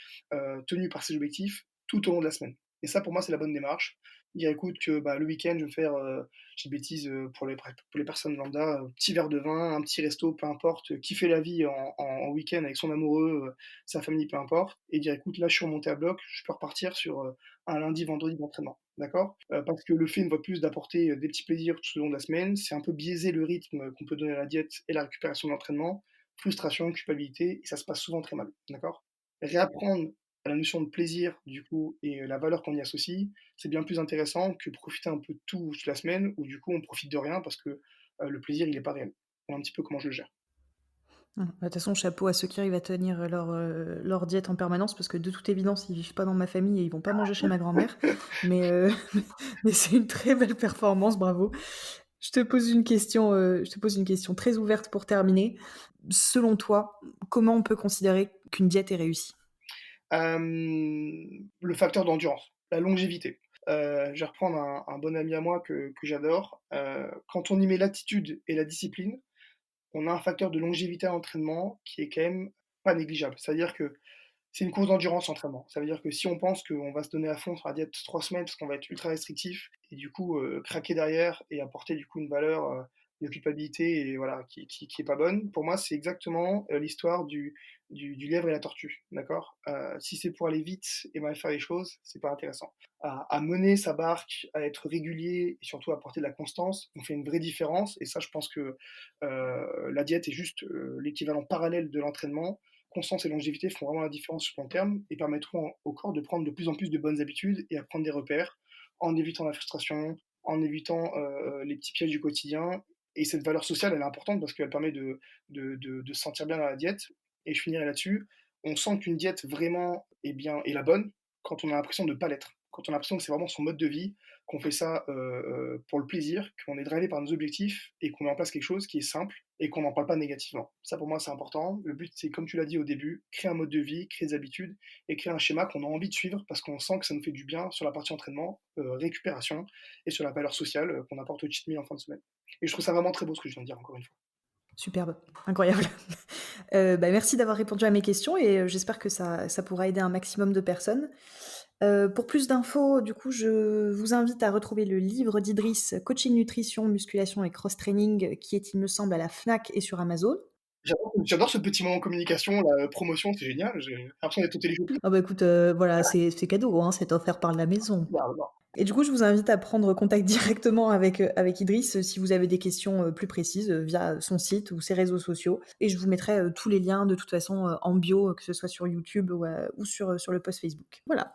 tenu par ses objectifs tout au long de la semaine. Et ça pour moi c'est la bonne démarche. Dire écoute que, bah, le week-end je vais faire, je dis une bêtise, pour les personnes lambda, petit verre de vin, un petit resto, peu importe, kiffer la vie en week-end avec son amoureux, sa famille, peu importe et dire: «Écoute, là, je suis remonté à bloc, je peux repartir sur, un lundi, vendredi d'entraînement». D'accord? Parce que le fait, une fois de plus, d'apporter, des petits plaisirs tout au long de la semaine, c'est un peu biaiser le rythme qu'on peut donner à la diète et la récupération de l'entraînement. Frustration, culpabilité et ça se passe souvent très mal. D'accord? Réapprendre à la notion de plaisir, du coup et la valeur qu'on y associe, c'est bien plus intéressant que profiter un peu de tout toute la semaine où, du coup, on profite de rien parce que, le plaisir, il est pas réel. Voilà un petit peu comment je le gère. Bah, de toute façon, chapeau à ceux qui arrivent à tenir leur diète en permanence parce que de toute évidence, ils vivent pas dans ma famille et ils vont pas manger chez ma grand-mère. Mais, mais c'est une très belle performance, bravo. Je te pose une question très ouverte pour terminer. Selon toi, comment on peut considérer qu'une diète est réussie? Le facteur d'endurance, la longévité. Je vais reprendre un bon ami à moi que j'adore. Quand on y met l'attitude et la discipline, on a un facteur de longévité à l'entraînement qui est quand même pas négligeable. C'est-à-dire que c'est une course d'endurance l'entraînement. Ça veut dire que si on pense qu'on va se donner à fond sur la diète 3 semaines parce qu'on va être ultra restrictif et du coup, craquer derrière et apporter du coup une valeur, de culpabilité et voilà qui est pas bonne, pour moi c'est exactement, l'histoire du lièvre et la tortue, d'accord? Si c'est pour aller vite et mal faire les choses, c'est pas intéressant. À mener sa barque, à être régulier et surtout à apporter de la constance, on fait une vraie différence et ça je pense que, la diète est juste, l'équivalent parallèle de l'entraînement. Constance et longévité font vraiment la différence sur le long terme et permettront au corps de prendre de plus en plus de bonnes habitudes et à prendre des repères en évitant la frustration, en évitant les petits pièges du quotidien. Et cette valeur sociale, elle est importante parce qu'elle permet de se sentir bien dans la diète. Et je finirai là-dessus. On sent qu'une diète vraiment est la bonne quand on a l'impression de ne pas l'être. Quand on a l'impression que c'est vraiment son mode de vie, qu'on fait ça pour le plaisir, qu'on est drivé par nos objectifs et qu'on met en place quelque chose qui est simple et qu'on n'en parle pas négativement. Ça, pour moi, c'est important. Le but, c'est, comme tu l'as dit au début, créer un mode de vie, créer des habitudes et créer un schéma qu'on a envie de suivre parce qu'on sent que ça nous fait du bien sur la partie entraînement, récupération et sur la valeur sociale qu'on apporte au cheat meal en fin de semaine. Et je trouve ça vraiment très beau ce que je viens de dire, encore une fois. Superbe, incroyable. Merci d'avoir répondu à mes questions et j'espère que ça pourra aider un maximum de personnes. Pour plus d'infos, du coup, je vous invite à retrouver le livre d'Idriss, Coaching nutrition, musculation et cross-training, qui est, il me semble, à la Fnac et sur Amazon. J'adore ce petit moment communication, la promotion, c'est génial. J'ai l'impression d'être au téléshopping. Ah bah écoute, voilà, c'est cadeau, hein, c'est offert par la maison. J'adore. Et du coup, je vous invite à prendre contact directement avec Idriss si vous avez des questions plus précises via son site ou ses réseaux sociaux. Et je vous mettrai tous les liens de toute façon en bio, que ce soit sur YouTube ou sur le post Facebook. Voilà.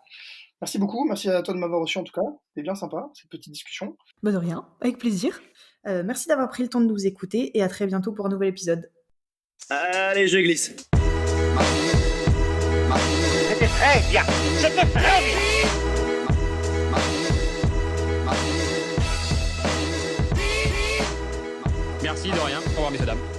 Merci beaucoup, merci à toi de m'avoir reçu en tout cas. C'était bien sympa, cette petite discussion. Bah de rien, avec plaisir. Merci d'avoir pris le temps de nous écouter et à très bientôt pour un nouvel épisode. Allez, je glisse. C'était très bien. C'était très bien. Merci, de rien. Au revoir, messieurs, dames.